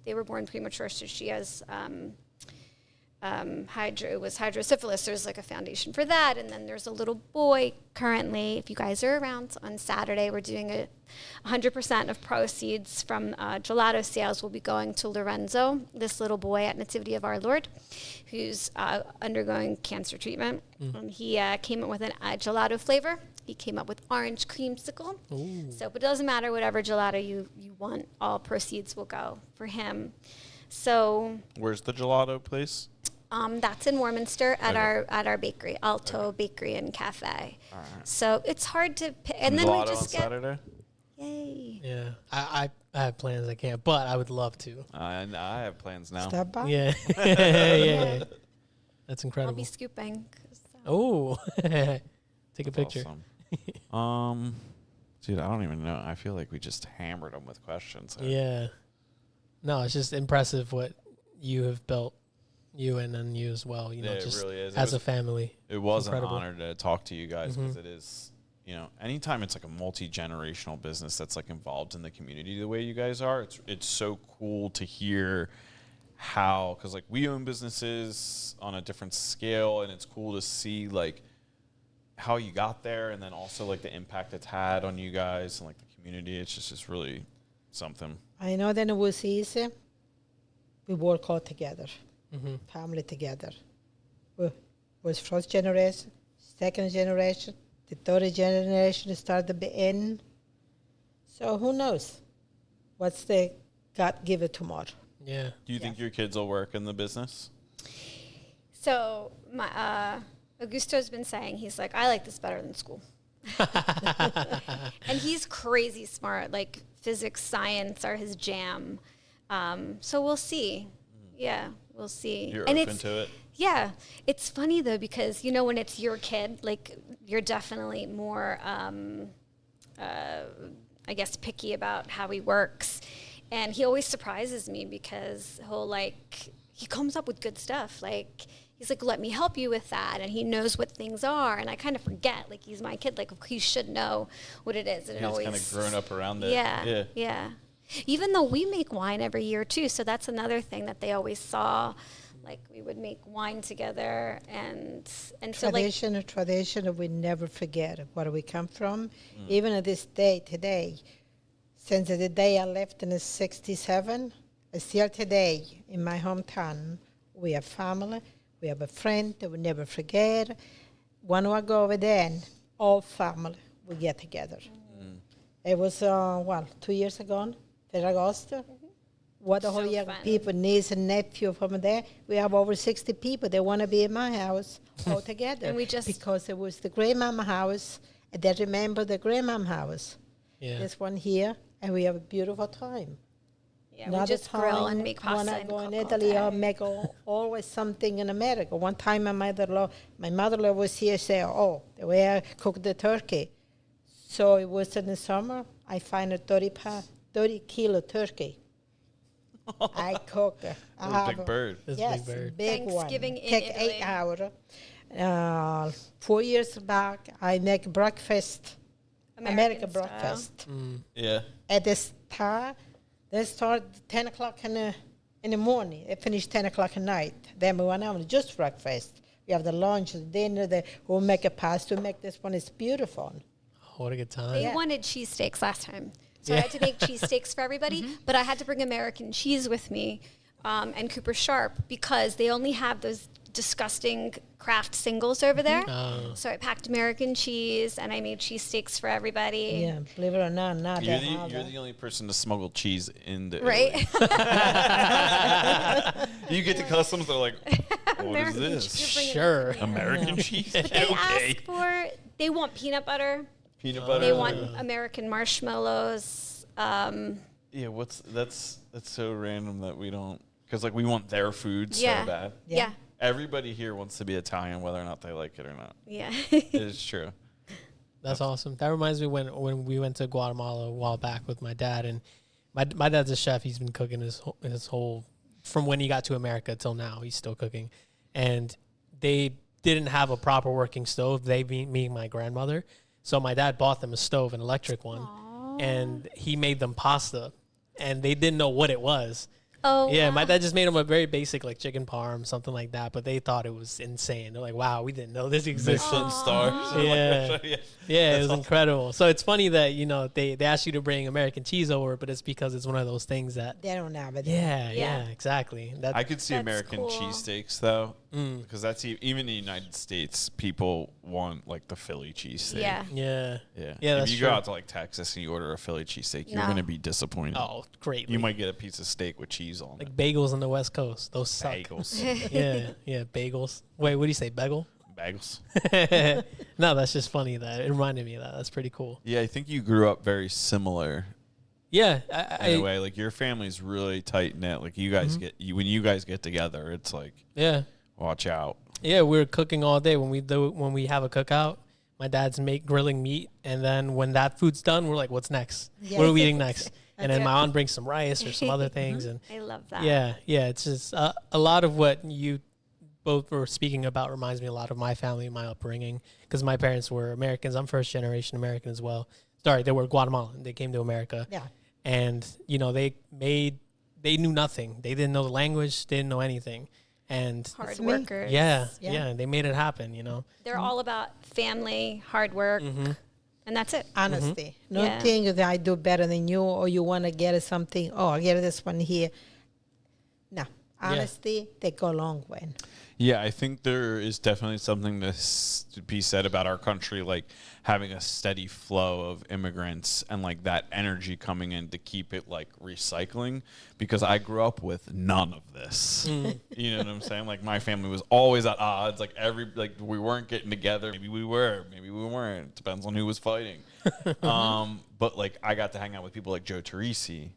[SPEAKER 2] they were born premature, so she has hydrocephalus. There's like a foundation for that, and then there's a little boy currently. If you guys are around on Saturday, we're doing 100% of proceeds from gelato sales will be going to Lorenzo, this little boy at Nativity of Our Lord, who's undergoing cancer treatment. And he came up with a gelato flavor. He came up with orange creamsicle. So, but it doesn't matter whatever gelato you want. All proceeds will go for him. So
[SPEAKER 4] Where's the gelato place?
[SPEAKER 2] that's in Warminster at
[SPEAKER 4] Okay.
[SPEAKER 2] our bakery, Alto Bakery and Cafe. So it's hard to pick. And then
[SPEAKER 4] gelato
[SPEAKER 2] we just
[SPEAKER 4] on
[SPEAKER 2] get
[SPEAKER 4] Saturday?
[SPEAKER 2] yay.
[SPEAKER 3] Yeah, I have plans. I can't, but I would love to.
[SPEAKER 4] I have plans now.
[SPEAKER 1] Stop by.
[SPEAKER 3] Yeah, yeah. That's
[SPEAKER 2] I'll
[SPEAKER 3] incredible.
[SPEAKER 2] be scooping. So.
[SPEAKER 3] Oh, take a picture.
[SPEAKER 4] Awesome. Dude, I don't even know. I feel like we just hammered them with questions.
[SPEAKER 3] Yeah. No, it's just impressive what you have built, you and then you as well.
[SPEAKER 4] Yeah, it
[SPEAKER 3] just
[SPEAKER 4] really is.
[SPEAKER 3] as a family.
[SPEAKER 4] It was an
[SPEAKER 3] Incredible.
[SPEAKER 4] honor to talk to you guys because
[SPEAKER 3] Mm-hmm.
[SPEAKER 4] it is, anytime it's like a multi-generational business that's like involved in the community the way you guys are, it's so cool to hear how, because like we own businesses on a different scale, and it's cool to see like how you got there, and then also like the impact it's had on you guys and like the community. It's really something.
[SPEAKER 1] I know that it was easy. We work all together,
[SPEAKER 3] Mm-hmm.
[SPEAKER 1] family together. We was first generation, second generation, the third generation started to be in. So who knows what's the God give it tomorrow.
[SPEAKER 3] Yeah.
[SPEAKER 4] Do you think your kids will work in the business?
[SPEAKER 2] So my Augusto's been saying, he's like, I like this better than school. And he's crazy smart. Like physics, science are his jam. So we'll see. Yeah, we'll see.
[SPEAKER 4] You're
[SPEAKER 2] and
[SPEAKER 4] open to it?
[SPEAKER 2] Yeah. It's funny though, because, you know, when it's your kid, like you're definitely more, I guess, picky about how he works. And he always surprises me because he comes up with good stuff. Like, he's like, let me help you with that. And he knows what things are. And I kind of forget, like, he's my kid. Like, he should know what it is. And
[SPEAKER 4] He's kind of grown up around it.
[SPEAKER 2] Yeah. Even though we make wine every year, too. So that's another thing that they always saw. Like, we would make wine together. And so, like,
[SPEAKER 1] Tradition, we never forget where we come from. Even at this day, today, since the day I left in the 67, still today in my hometown, we have family, we have a friend that we never forget. When I go over there, all family, we get together. It was, 2 years ago, Ferragosto. What the whole
[SPEAKER 2] So
[SPEAKER 1] young
[SPEAKER 2] fun.
[SPEAKER 1] people, niece and nephew from there. We have over 60 people. They want to be in my house all together.
[SPEAKER 2] And we just-
[SPEAKER 1] because it was the grandmama house, and they remember the grandmama house.
[SPEAKER 3] Yeah.
[SPEAKER 1] This one here, and we have a beautiful time.
[SPEAKER 2] yeah, we
[SPEAKER 1] Another
[SPEAKER 2] just grill and
[SPEAKER 1] time,
[SPEAKER 2] make
[SPEAKER 1] when
[SPEAKER 2] pasta
[SPEAKER 1] I
[SPEAKER 2] and
[SPEAKER 1] go in
[SPEAKER 2] cook all
[SPEAKER 1] Italy, I'll
[SPEAKER 2] day.
[SPEAKER 1] make always something in America. One time my mother-in-law was here, say, oh, the way I cook the turkey. So it was in the summer, I find a 30 kilo turkey. I cook. I
[SPEAKER 4] That's a
[SPEAKER 1] have
[SPEAKER 4] big bird.
[SPEAKER 3] That's a
[SPEAKER 1] yes,
[SPEAKER 3] big bird.
[SPEAKER 1] big
[SPEAKER 2] Thanksgiving
[SPEAKER 1] one.
[SPEAKER 2] in
[SPEAKER 1] Take
[SPEAKER 2] Italy.
[SPEAKER 1] 8 hours. 4 years back, I make breakfast, American
[SPEAKER 2] style.
[SPEAKER 1] breakfast.
[SPEAKER 4] Yeah.
[SPEAKER 1] At the start, they start 10 o'clock in the morning. They finish 10 o'clock at night. Then we went out just breakfast. We have the lunch, the dinner. We'll make a pasta. We'll make this one. It's beautiful.
[SPEAKER 3] Oh, what a good time.
[SPEAKER 2] They
[SPEAKER 1] Yeah.
[SPEAKER 2] wanted cheesesteaks last time. So I had to make cheesesteaks for everybody, but I had to bring American cheese with me and Cooper Sharp because they only have those disgusting Kraft singles over there.
[SPEAKER 3] Oh.
[SPEAKER 2] So I packed American cheese and I made cheesesteaks for everybody.
[SPEAKER 1] Yeah, believe it or not,
[SPEAKER 4] You're
[SPEAKER 1] they have
[SPEAKER 4] the
[SPEAKER 1] it.
[SPEAKER 4] only person to smuggle cheese into
[SPEAKER 2] Right?
[SPEAKER 4] Italy. You get to customs, they're like, what is
[SPEAKER 2] American
[SPEAKER 4] this?
[SPEAKER 2] cheese. Bring it
[SPEAKER 3] Sure.
[SPEAKER 4] American cheese?
[SPEAKER 2] But they ask for, they want peanut butter.
[SPEAKER 4] Peanut butter?
[SPEAKER 2] They want American marshmallows.
[SPEAKER 4] Yeah, that's so random that we don't, because like we want their food
[SPEAKER 2] Yeah.
[SPEAKER 4] so bad.
[SPEAKER 2] Yeah.
[SPEAKER 4] Everybody here wants to be Italian, whether or not they like it or not.
[SPEAKER 2] Yeah.
[SPEAKER 4] It is true.
[SPEAKER 3] That's awesome. That reminds me when we went to Guatemala a while back with my dad, and my dad's a chef. He's been cooking his whole from when he got to America till now. He's still cooking, and they didn't have a proper working stove. They being me and my grandmother. So my dad bought them a stove, an electric one, and he made them pasta, and they didn't know what it was.
[SPEAKER 2] Oh,
[SPEAKER 3] Yeah, my
[SPEAKER 2] wow.
[SPEAKER 3] dad just made them a very basic like chicken parm, something like that. But they thought it was insane. They're like, "Wow, we didn't know this existed."
[SPEAKER 4] Michelin stars.
[SPEAKER 3] Yeah. Yeah, it was incredible. So it's funny that they asked you to bring American cheese over, but it's because it's one of those things that.
[SPEAKER 1] They don't have it.
[SPEAKER 3] Yeah,
[SPEAKER 2] Yeah.
[SPEAKER 3] exactly. That
[SPEAKER 4] I could see
[SPEAKER 2] That's
[SPEAKER 4] American
[SPEAKER 2] cool.
[SPEAKER 4] cheesesteaks though, because that's even in the United States, people want like the Philly cheesesteak.
[SPEAKER 2] Yeah.
[SPEAKER 3] yeah.
[SPEAKER 4] Yeah.
[SPEAKER 3] Yeah,
[SPEAKER 4] If
[SPEAKER 3] that's
[SPEAKER 4] you
[SPEAKER 3] true.
[SPEAKER 4] go out to like Texas and you order a Philly cheesesteak, you're
[SPEAKER 2] No.
[SPEAKER 4] gonna be disappointed.
[SPEAKER 3] Oh, great.
[SPEAKER 4] You might get a piece of steak with cheese on
[SPEAKER 3] like
[SPEAKER 4] it.
[SPEAKER 3] bagels on the West Coast. Those suck.
[SPEAKER 4] Bagels.
[SPEAKER 3] Yeah, bagels. Wait, what do you say, bagel?
[SPEAKER 4] Bagels.
[SPEAKER 3] No, that's just funny. That it reminded me of that. That's pretty cool.
[SPEAKER 4] Yeah, I think you grew up very similar
[SPEAKER 3] Yeah,
[SPEAKER 4] in a way. Like your family's really tight knit. Like you guys when you guys get together, it's like
[SPEAKER 3] yeah.
[SPEAKER 4] watch out.
[SPEAKER 3] Yeah, we're cooking all day when we have a cookout. My dad's grilling meat, and then when that food's done, we're like, "What's next?
[SPEAKER 1] Yeah.
[SPEAKER 3] What are we eating next?" And then
[SPEAKER 2] That's
[SPEAKER 3] my
[SPEAKER 2] it.
[SPEAKER 3] aunt brings some rice or some other things, and
[SPEAKER 2] I love that.
[SPEAKER 3] yeah, it's just a lot of what you both were speaking about reminds me a lot of my family and my upbringing because my parents were Americans. I'm first generation American as well. Sorry, they were Guatemalan. They came to America,
[SPEAKER 1] Yeah.
[SPEAKER 3] and they knew nothing. They didn't know the language. They didn't know anything, and
[SPEAKER 2] Hard
[SPEAKER 1] It's me.
[SPEAKER 2] workers.
[SPEAKER 3] yeah,
[SPEAKER 1] Yeah.
[SPEAKER 3] they made it happen.
[SPEAKER 2] They're all about family, hard work.
[SPEAKER 3] Mm-hmm.
[SPEAKER 2] And that's it.
[SPEAKER 1] Honesty.
[SPEAKER 2] Yeah.
[SPEAKER 1] Don't think that I do better than you or you want to get something. Oh, I get this one here. No. Honesty, they go a long way.
[SPEAKER 4] Yeah, I think there is definitely something to be said about our country, like having a steady flow of immigrants and like that energy coming in to keep it like recycling. Because I grew up with none of this. You know what I'm saying? Like my family was always at odds. Like we weren't getting together. Maybe we were, maybe we weren't. It depends on who was fighting. But like I got to hang out with people like Joe Teresi.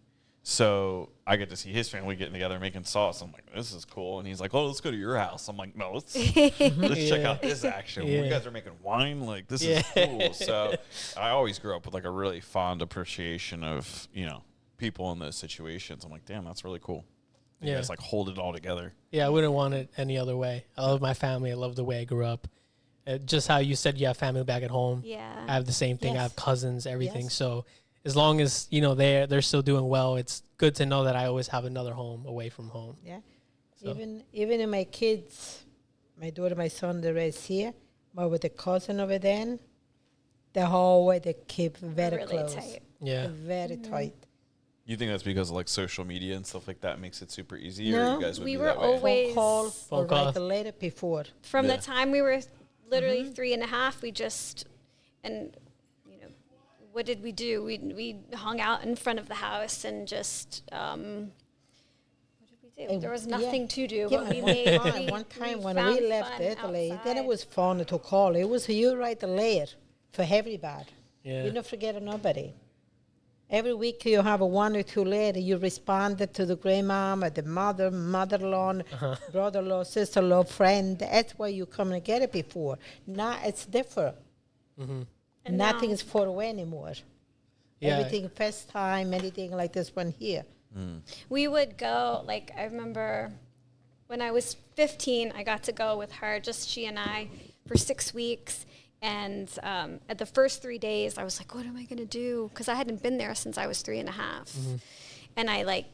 [SPEAKER 4] So I get to see his family getting together making sauce. I'm like, this is cool. And he's like, oh, let's go to your house. I'm like, no, let's check out this action. You guys are making wine. Like, this is cool. So I always grew up with like a really fond appreciation of, you know, people in those situations. I'm like, damn, that's really cool. You guys like hold it all together.
[SPEAKER 3] Yeah, I wouldn't want it any other way. I love my family. I love the way I grew up. Just how you said you have family back at home.
[SPEAKER 2] Yeah.
[SPEAKER 3] I have the same thing.
[SPEAKER 1] Yes.
[SPEAKER 3] I have cousins, everything.
[SPEAKER 1] Yes.
[SPEAKER 3] So as long as, you know, they're still doing well, it's good to know that I always have another home away from home.
[SPEAKER 1] Yeah.
[SPEAKER 3] So.
[SPEAKER 1] Even in my kids, my daughter, my son, they're raised here, but with the cousin over there, the whole way they keep very
[SPEAKER 2] Really
[SPEAKER 1] close.
[SPEAKER 2] tight.
[SPEAKER 3] Yeah.
[SPEAKER 1] Very tight.
[SPEAKER 4] You think that's because of like social media and stuff like that makes it super easy?
[SPEAKER 1] No,
[SPEAKER 4] or you guys would
[SPEAKER 2] we
[SPEAKER 4] be
[SPEAKER 2] were
[SPEAKER 4] that way?
[SPEAKER 2] always-
[SPEAKER 1] Phone call
[SPEAKER 3] Phone
[SPEAKER 1] or
[SPEAKER 3] call.
[SPEAKER 1] write a letter before.
[SPEAKER 2] From
[SPEAKER 4] Yeah.
[SPEAKER 2] the time we were literally 3.5, we just, and you know, what did we do? We hung out in front of the house and just, what did we do?
[SPEAKER 1] And
[SPEAKER 2] There was
[SPEAKER 1] yeah.
[SPEAKER 2] nothing to do,
[SPEAKER 1] Yeah,
[SPEAKER 2] but we
[SPEAKER 1] one
[SPEAKER 2] made,
[SPEAKER 1] time, one time when
[SPEAKER 2] found
[SPEAKER 1] we left
[SPEAKER 2] fun
[SPEAKER 1] Italy, then it
[SPEAKER 2] outside.
[SPEAKER 1] was fun to call. It was you write a letter for everybody.
[SPEAKER 3] Yeah.
[SPEAKER 1] You don't forget nobody. Every week you have a 1 or 2 letters. You responded to the grandmama, the mother, mother-in-law, brother-in-law, sister-in-law, friend. That's why you come and get it before. Now it's different.
[SPEAKER 2] And
[SPEAKER 1] Nothing
[SPEAKER 2] now-
[SPEAKER 1] is far away anymore.
[SPEAKER 3] Yeah.
[SPEAKER 1] Everything FaceTime, anything like this one here.
[SPEAKER 2] We would go, like, I remember when I was 15, I got to go with her, just she and I, for 6 weeks. And at the first 3 days, I was like, what am I going to do? Because I hadn't been there since I was 3.5. And I, like,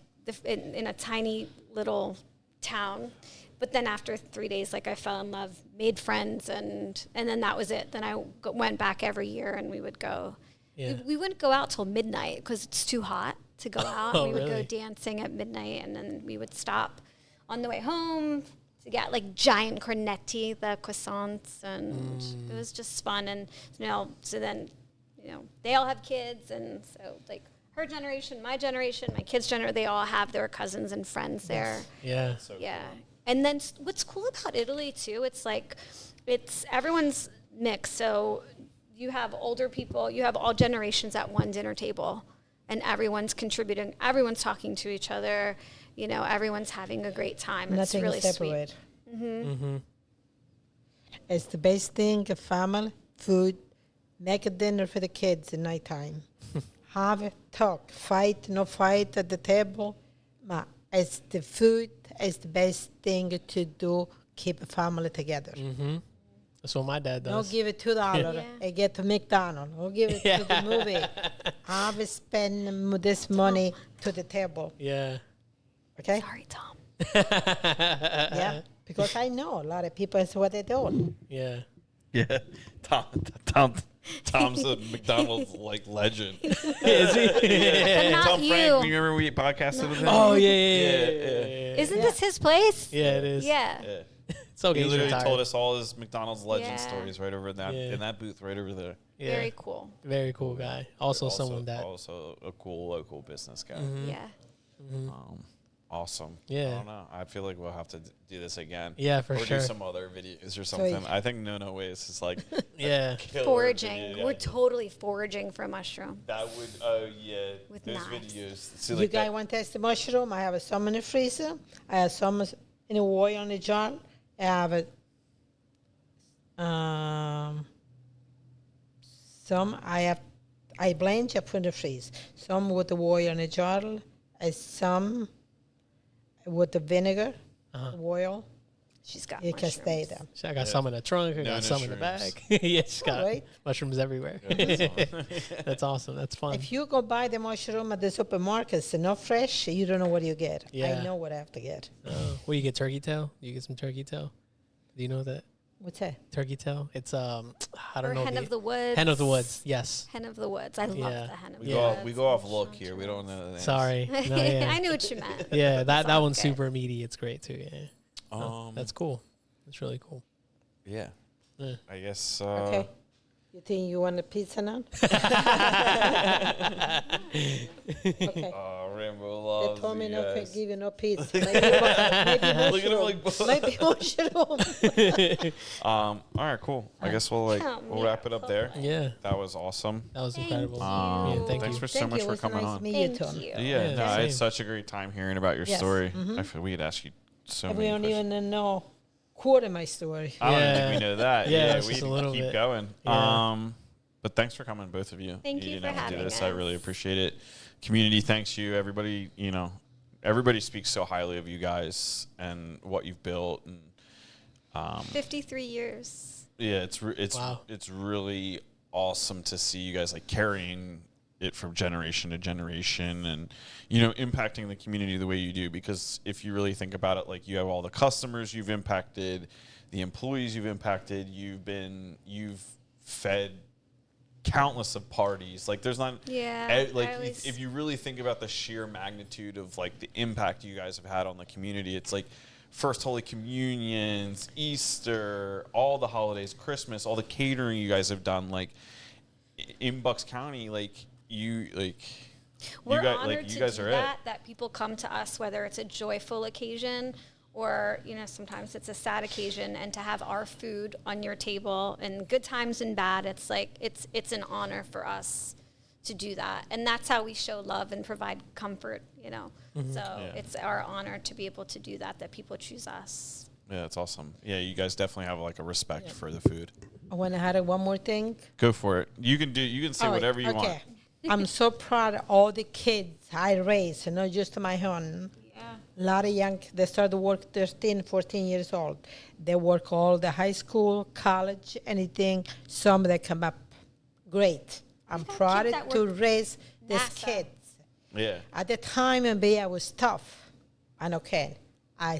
[SPEAKER 2] in a tiny little town. But then after 3 days, like, I fell in love, made friends, and then that was it. Then I went back every year, and we would go.
[SPEAKER 3] Yeah.
[SPEAKER 2] We wouldn't go out till midnight because it's too hot to go out.
[SPEAKER 3] Oh,
[SPEAKER 2] We would
[SPEAKER 3] really?
[SPEAKER 2] go dancing at midnight, and then we would stop on the way home to get like giant cornetti, the croissants, and it was just fun. And you know, so then, you know, they all have kids, and so like her generation, my generation, my kids' generation, they all have their cousins and friends there.
[SPEAKER 3] Yeah.
[SPEAKER 4] So
[SPEAKER 2] Yeah. And then what's cool about Italy too, it's like, it's everyone's mixed. So you have older people, you have all generations at one dinner table, and everyone's contributing, everyone's talking to each other, you know, everyone's having a great time. It's
[SPEAKER 1] Nothing
[SPEAKER 2] really
[SPEAKER 1] is
[SPEAKER 2] sweet.
[SPEAKER 1] separate. It's the best thing, a family, food, make a dinner for the kids at nighttime. Have a talk, fight, no fight at the table. Ma, it's the food is the best thing to do, keep a family together.
[SPEAKER 3] That's what my dad
[SPEAKER 1] Don't
[SPEAKER 3] does.
[SPEAKER 1] give it $2
[SPEAKER 2] Yeah.
[SPEAKER 1] and get to McDonald's. Or give it to the movie. Have spend this money to the table.
[SPEAKER 3] Yeah.
[SPEAKER 1] Okay?
[SPEAKER 2] Sorry, Tom.
[SPEAKER 1] Yeah. Because I know a lot of people is what they do.
[SPEAKER 3] Yeah.
[SPEAKER 4] Yeah, Tom's a McDonald's like legend.
[SPEAKER 3] Is he?
[SPEAKER 2] But not
[SPEAKER 4] Tom
[SPEAKER 2] you.
[SPEAKER 4] Frank, you remember we podcasted with him?
[SPEAKER 3] Oh, yeah.
[SPEAKER 2] Isn't this his place?
[SPEAKER 3] Yeah, it is.
[SPEAKER 2] Yeah.
[SPEAKER 4] Yeah.
[SPEAKER 3] It's okay.
[SPEAKER 4] He
[SPEAKER 3] he's
[SPEAKER 4] literally
[SPEAKER 3] retired.
[SPEAKER 4] told us all his McDonald's legend
[SPEAKER 2] Yeah.
[SPEAKER 4] stories right over in that
[SPEAKER 3] Yeah.
[SPEAKER 4] in that booth right over there.
[SPEAKER 3] Yeah.
[SPEAKER 2] Very cool.
[SPEAKER 3] Very cool guy. Also someone that.
[SPEAKER 4] also a cool local business guy.
[SPEAKER 2] Yeah.
[SPEAKER 4] Awesome.
[SPEAKER 3] Yeah.
[SPEAKER 4] I don't know. I feel like we'll have to do this again.
[SPEAKER 3] Yeah, for
[SPEAKER 4] or
[SPEAKER 3] sure.
[SPEAKER 4] do some other videos or something. I think No Ways is like
[SPEAKER 3] Yeah.
[SPEAKER 4] killer
[SPEAKER 2] Foraging.
[SPEAKER 4] video.
[SPEAKER 2] We're totally foraging for mushroom.
[SPEAKER 4] That would. Oh yeah.
[SPEAKER 2] With
[SPEAKER 4] those
[SPEAKER 2] knives.
[SPEAKER 4] videos. See,
[SPEAKER 1] You
[SPEAKER 4] like
[SPEAKER 1] guys
[SPEAKER 4] that-
[SPEAKER 1] want to test the mushroom? I have some in the freezer. I have some in a oil in the jar. I have some I blend up in the freeze. Some with the oil in the jar, and some with the vinegar, oil.
[SPEAKER 2] She's got
[SPEAKER 1] You can
[SPEAKER 2] mushrooms.
[SPEAKER 1] stay there.
[SPEAKER 3] I got some in the trunk. I
[SPEAKER 4] No
[SPEAKER 3] got some in the
[SPEAKER 4] mushrooms.
[SPEAKER 3] bag. Yeah, she's got
[SPEAKER 1] Alright.
[SPEAKER 3] mushrooms everywhere. That's awesome. That's fun.
[SPEAKER 1] If you go buy the mushroom at the supermarkets, they're not fresh, you don't know what you get.
[SPEAKER 3] Yeah.
[SPEAKER 1] I know what I have to get.
[SPEAKER 3] Will you get turkey tail? You get some turkey tail? Do you know that?
[SPEAKER 1] What's that?
[SPEAKER 3] Turkey tail. It's I don't
[SPEAKER 2] Or
[SPEAKER 3] know.
[SPEAKER 2] hen of the woods.
[SPEAKER 3] Hen of the woods. Yes.
[SPEAKER 2] Hen of the woods. I love
[SPEAKER 3] Yeah.
[SPEAKER 2] the hen of
[SPEAKER 4] We
[SPEAKER 2] the
[SPEAKER 4] go
[SPEAKER 2] woods.
[SPEAKER 4] off, we go off look here. We don't know the names.
[SPEAKER 3] Sorry. No, yeah.
[SPEAKER 2] I knew what you meant.
[SPEAKER 3] Yeah, that
[SPEAKER 2] all
[SPEAKER 3] one's
[SPEAKER 2] good.
[SPEAKER 3] super meaty. It's great too. Yeah. That's cool. That's really cool.
[SPEAKER 4] Yeah.
[SPEAKER 3] Yeah.
[SPEAKER 4] I guess.
[SPEAKER 1] Okay. You think you want a pizza now? Okay.
[SPEAKER 4] Rambo
[SPEAKER 1] They
[SPEAKER 4] loves
[SPEAKER 1] told me
[SPEAKER 4] you
[SPEAKER 1] not to
[SPEAKER 4] guys.
[SPEAKER 1] give you no pizza. Maybe
[SPEAKER 4] Look at him
[SPEAKER 1] mushroom.
[SPEAKER 4] like.
[SPEAKER 1] Maybe mushroom.
[SPEAKER 4] All right, cool. I guess we'll
[SPEAKER 2] Count
[SPEAKER 4] we'll
[SPEAKER 2] me
[SPEAKER 4] wrap it up there.
[SPEAKER 3] Yeah.
[SPEAKER 4] That was awesome.
[SPEAKER 3] That was
[SPEAKER 2] Thank
[SPEAKER 3] incredible.
[SPEAKER 2] you.
[SPEAKER 3] Yeah, thank
[SPEAKER 4] Thanks
[SPEAKER 3] you.
[SPEAKER 4] for so
[SPEAKER 1] Thank
[SPEAKER 4] much
[SPEAKER 1] you. It
[SPEAKER 4] for
[SPEAKER 1] was
[SPEAKER 4] coming
[SPEAKER 1] nice
[SPEAKER 4] on.
[SPEAKER 1] meeting you,
[SPEAKER 2] Thank
[SPEAKER 1] Tom.
[SPEAKER 2] you.
[SPEAKER 4] Yeah,
[SPEAKER 3] Yeah,
[SPEAKER 4] no, I had
[SPEAKER 3] same.
[SPEAKER 4] such a great time hearing about your
[SPEAKER 1] Yes.
[SPEAKER 4] story.
[SPEAKER 1] Mhm.
[SPEAKER 4] I feel we could ask you so
[SPEAKER 1] We
[SPEAKER 4] many
[SPEAKER 1] don't
[SPEAKER 4] questions.
[SPEAKER 1] even know quarter my story.
[SPEAKER 4] I don't
[SPEAKER 3] Yeah.
[SPEAKER 4] think we know that.
[SPEAKER 3] Yeah,
[SPEAKER 4] Yeah,
[SPEAKER 3] it's
[SPEAKER 4] we
[SPEAKER 3] just a little
[SPEAKER 4] keep
[SPEAKER 3] bit.
[SPEAKER 4] going.
[SPEAKER 3] Yeah.
[SPEAKER 4] But thanks for coming, both of you.
[SPEAKER 2] Thank you
[SPEAKER 4] didn't
[SPEAKER 2] for
[SPEAKER 4] have to do
[SPEAKER 2] having
[SPEAKER 4] this. I
[SPEAKER 2] us.
[SPEAKER 4] really appreciate it. Community, thanks you. Everybody, everybody speaks so highly of you guys and what you've built. And
[SPEAKER 2] 53 years.
[SPEAKER 4] yeah, it's
[SPEAKER 3] Wow.
[SPEAKER 4] it's really awesome to see you guys like carrying it from generation to generation and impacting the community the way you do, because if you really think about it, like you have all the customers you've impacted, the employees you've impacted, you've fed countless of parties. Like there's not
[SPEAKER 2] Yeah.
[SPEAKER 4] like
[SPEAKER 2] I always-
[SPEAKER 4] if you really think about the sheer magnitude of like the impact you guys have had on the community, it's like First Holy Communions, Easter, all the holidays, Christmas, all the catering you guys have done, like in Bucks County, like you
[SPEAKER 2] We're
[SPEAKER 4] guys,
[SPEAKER 2] honored
[SPEAKER 4] you
[SPEAKER 2] to
[SPEAKER 4] guys
[SPEAKER 2] do
[SPEAKER 4] are
[SPEAKER 2] that people come to us, whether it's a joyful occasion or, sometimes it's a sad occasion, and to have our food on your table in good times and bad, it's like, it's an honor for us to do that. And that's how we show love and provide comfort, So it's our honor to be able to do that people choose us.
[SPEAKER 4] Yeah, that's awesome. Yeah, you guys definitely have like a respect for the food.
[SPEAKER 1] I want to add one more thing.
[SPEAKER 4] Go for it. You can say
[SPEAKER 1] All right,
[SPEAKER 4] whatever you want.
[SPEAKER 1] okay. I'm so proud of all the kids I raised, not just my own.
[SPEAKER 2] Yeah.
[SPEAKER 1] A lot of young, they started work 13, 14 years old. They work all the high school, college, anything. Some that come up great. I'm
[SPEAKER 2] We've had
[SPEAKER 1] proud
[SPEAKER 2] kids that
[SPEAKER 1] to
[SPEAKER 2] work
[SPEAKER 1] raise these
[SPEAKER 2] NASA.
[SPEAKER 1] kids.
[SPEAKER 4] Yeah.
[SPEAKER 1] At the time, maybe I was tough. And okay,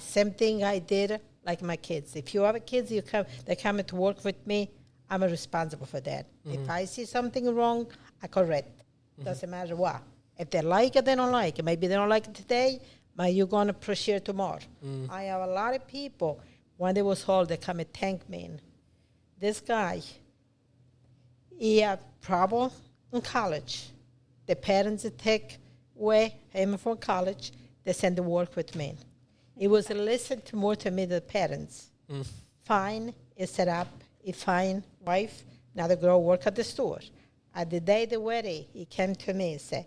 [SPEAKER 1] same thing I did like my kids. If you have kids, they come to work with me, I'm responsible for that. If I see something wrong, I correct. Doesn't matter what. If they like it, they don't like it. Maybe they don't like it today, but you're going to appreciate tomorrow. I have a lot of people, when they was old, they come and thank me. This guy, he had problem in college. The parents take away him from college. They send to work with me. He was listen more to me than the parents. Fine, he set up. He find wife. Now the girl work at the store. At the day of the wedding, he came to me and said,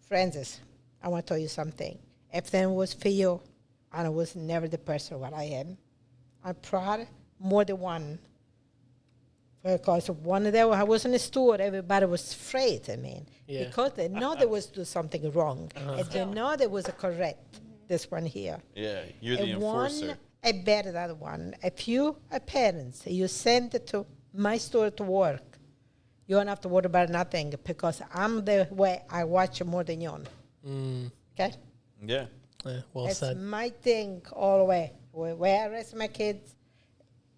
[SPEAKER 1] Francis, I want to tell you something. If that was for you, I was never the person what I am. I'm proud more than one. Because one of them, I was in the store, everybody was afraid,
[SPEAKER 3] Yeah.
[SPEAKER 1] because they know they was do something wrong. And they know there was a correct, this one here.
[SPEAKER 4] Yeah, you're the
[SPEAKER 1] And
[SPEAKER 4] enforcer.
[SPEAKER 1] one a better than one. If you are parents, you send it to my store to work, you don't have to worry about nothing, because I'm the way I watch more than you. Okay?
[SPEAKER 4] Yeah.
[SPEAKER 3] Yeah, well
[SPEAKER 1] It's
[SPEAKER 3] said.
[SPEAKER 1] my thing all the way. Where I raise my kids,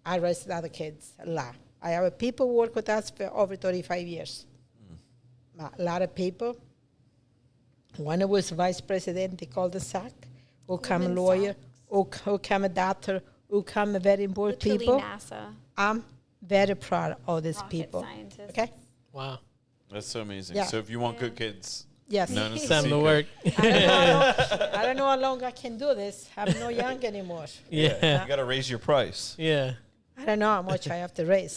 [SPEAKER 1] I raise the other kids a lot. I have people work with us for over 35 years. A lot of people. When I was vice president, they called the SAC, who come
[SPEAKER 2] Goldman
[SPEAKER 1] lawyer, who come a doctor, who come a very important
[SPEAKER 2] Literally
[SPEAKER 1] people.
[SPEAKER 2] NASA.
[SPEAKER 1] I'm very proud of these
[SPEAKER 2] Rocket
[SPEAKER 1] people.
[SPEAKER 2] scientists.
[SPEAKER 1] Okay?
[SPEAKER 3] Wow.
[SPEAKER 4] That's so amazing.
[SPEAKER 1] Yeah.
[SPEAKER 4] So if you want good kids,
[SPEAKER 1] Yes.
[SPEAKER 4] none is
[SPEAKER 3] Time to
[SPEAKER 4] secret.
[SPEAKER 3] work.
[SPEAKER 1] I don't know how long I can do this. I'm not young anymore.
[SPEAKER 3] Yeah.
[SPEAKER 4] You got to raise your price.
[SPEAKER 3] Yeah.
[SPEAKER 1] I don't know how much I have to raise.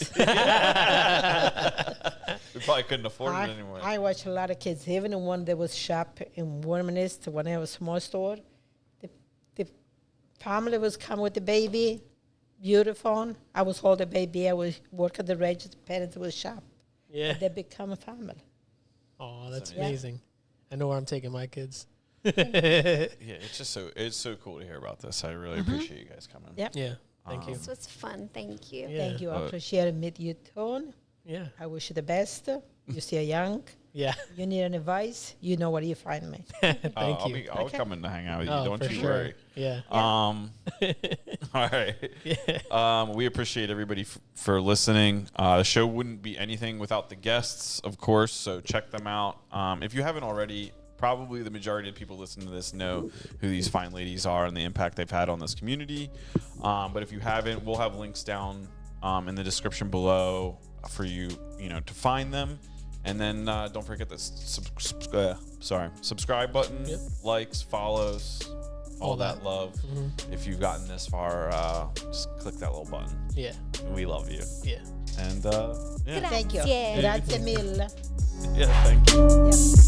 [SPEAKER 4] We probably couldn't afford it anymore.
[SPEAKER 1] I watch a lot of kids, even when there was shop in Warmanist, when I was a small store. The family was come with the baby, beautiful. I was hold the baby. I was work at the register. Parents was shop.
[SPEAKER 3] Yeah.
[SPEAKER 1] They become a family.
[SPEAKER 3] Oh, that's
[SPEAKER 1] amazing.
[SPEAKER 3] amazing. I know where I'm taking my kids.
[SPEAKER 4] Yeah, it's just so cool to hear about this. I really appreciate you guys coming.
[SPEAKER 1] Yep.
[SPEAKER 3] Yeah. Thank you.
[SPEAKER 2] This was fun. Thank you.
[SPEAKER 3] Yeah.
[SPEAKER 1] Thank you. I appreciate it. Meet you, Tone.
[SPEAKER 3] Yeah.
[SPEAKER 1] I wish you the best. You're still young.
[SPEAKER 3] Yeah.
[SPEAKER 1] You need an advice, you know where you find me.
[SPEAKER 3] Thank you.
[SPEAKER 4] I'll come in to hang out with you.
[SPEAKER 3] Oh,
[SPEAKER 4] Don't
[SPEAKER 3] for
[SPEAKER 4] you
[SPEAKER 3] sure.
[SPEAKER 4] worry.
[SPEAKER 3] Yeah.
[SPEAKER 4] All right. We appreciate everybody for listening. The show wouldn't be anything without the guests, of course. So check them out. If you haven't already, probably the majority of people listening to this know who these fine ladies are and the impact they've had on this community. But if you haven't, we'll have links down in the description below for you, to find them. And then don't forget the subscribe button, likes, follows, all that love.
[SPEAKER 3] Mm-hmm.
[SPEAKER 4] If you've gotten this far, just click that little button.
[SPEAKER 3] Yeah.
[SPEAKER 4] We love you.
[SPEAKER 3] Yeah.
[SPEAKER 4] And yeah,
[SPEAKER 1] Thank you.
[SPEAKER 2] Grazie.
[SPEAKER 1] Grazie mille.
[SPEAKER 4] yeah, thank you.
[SPEAKER 1] Yep.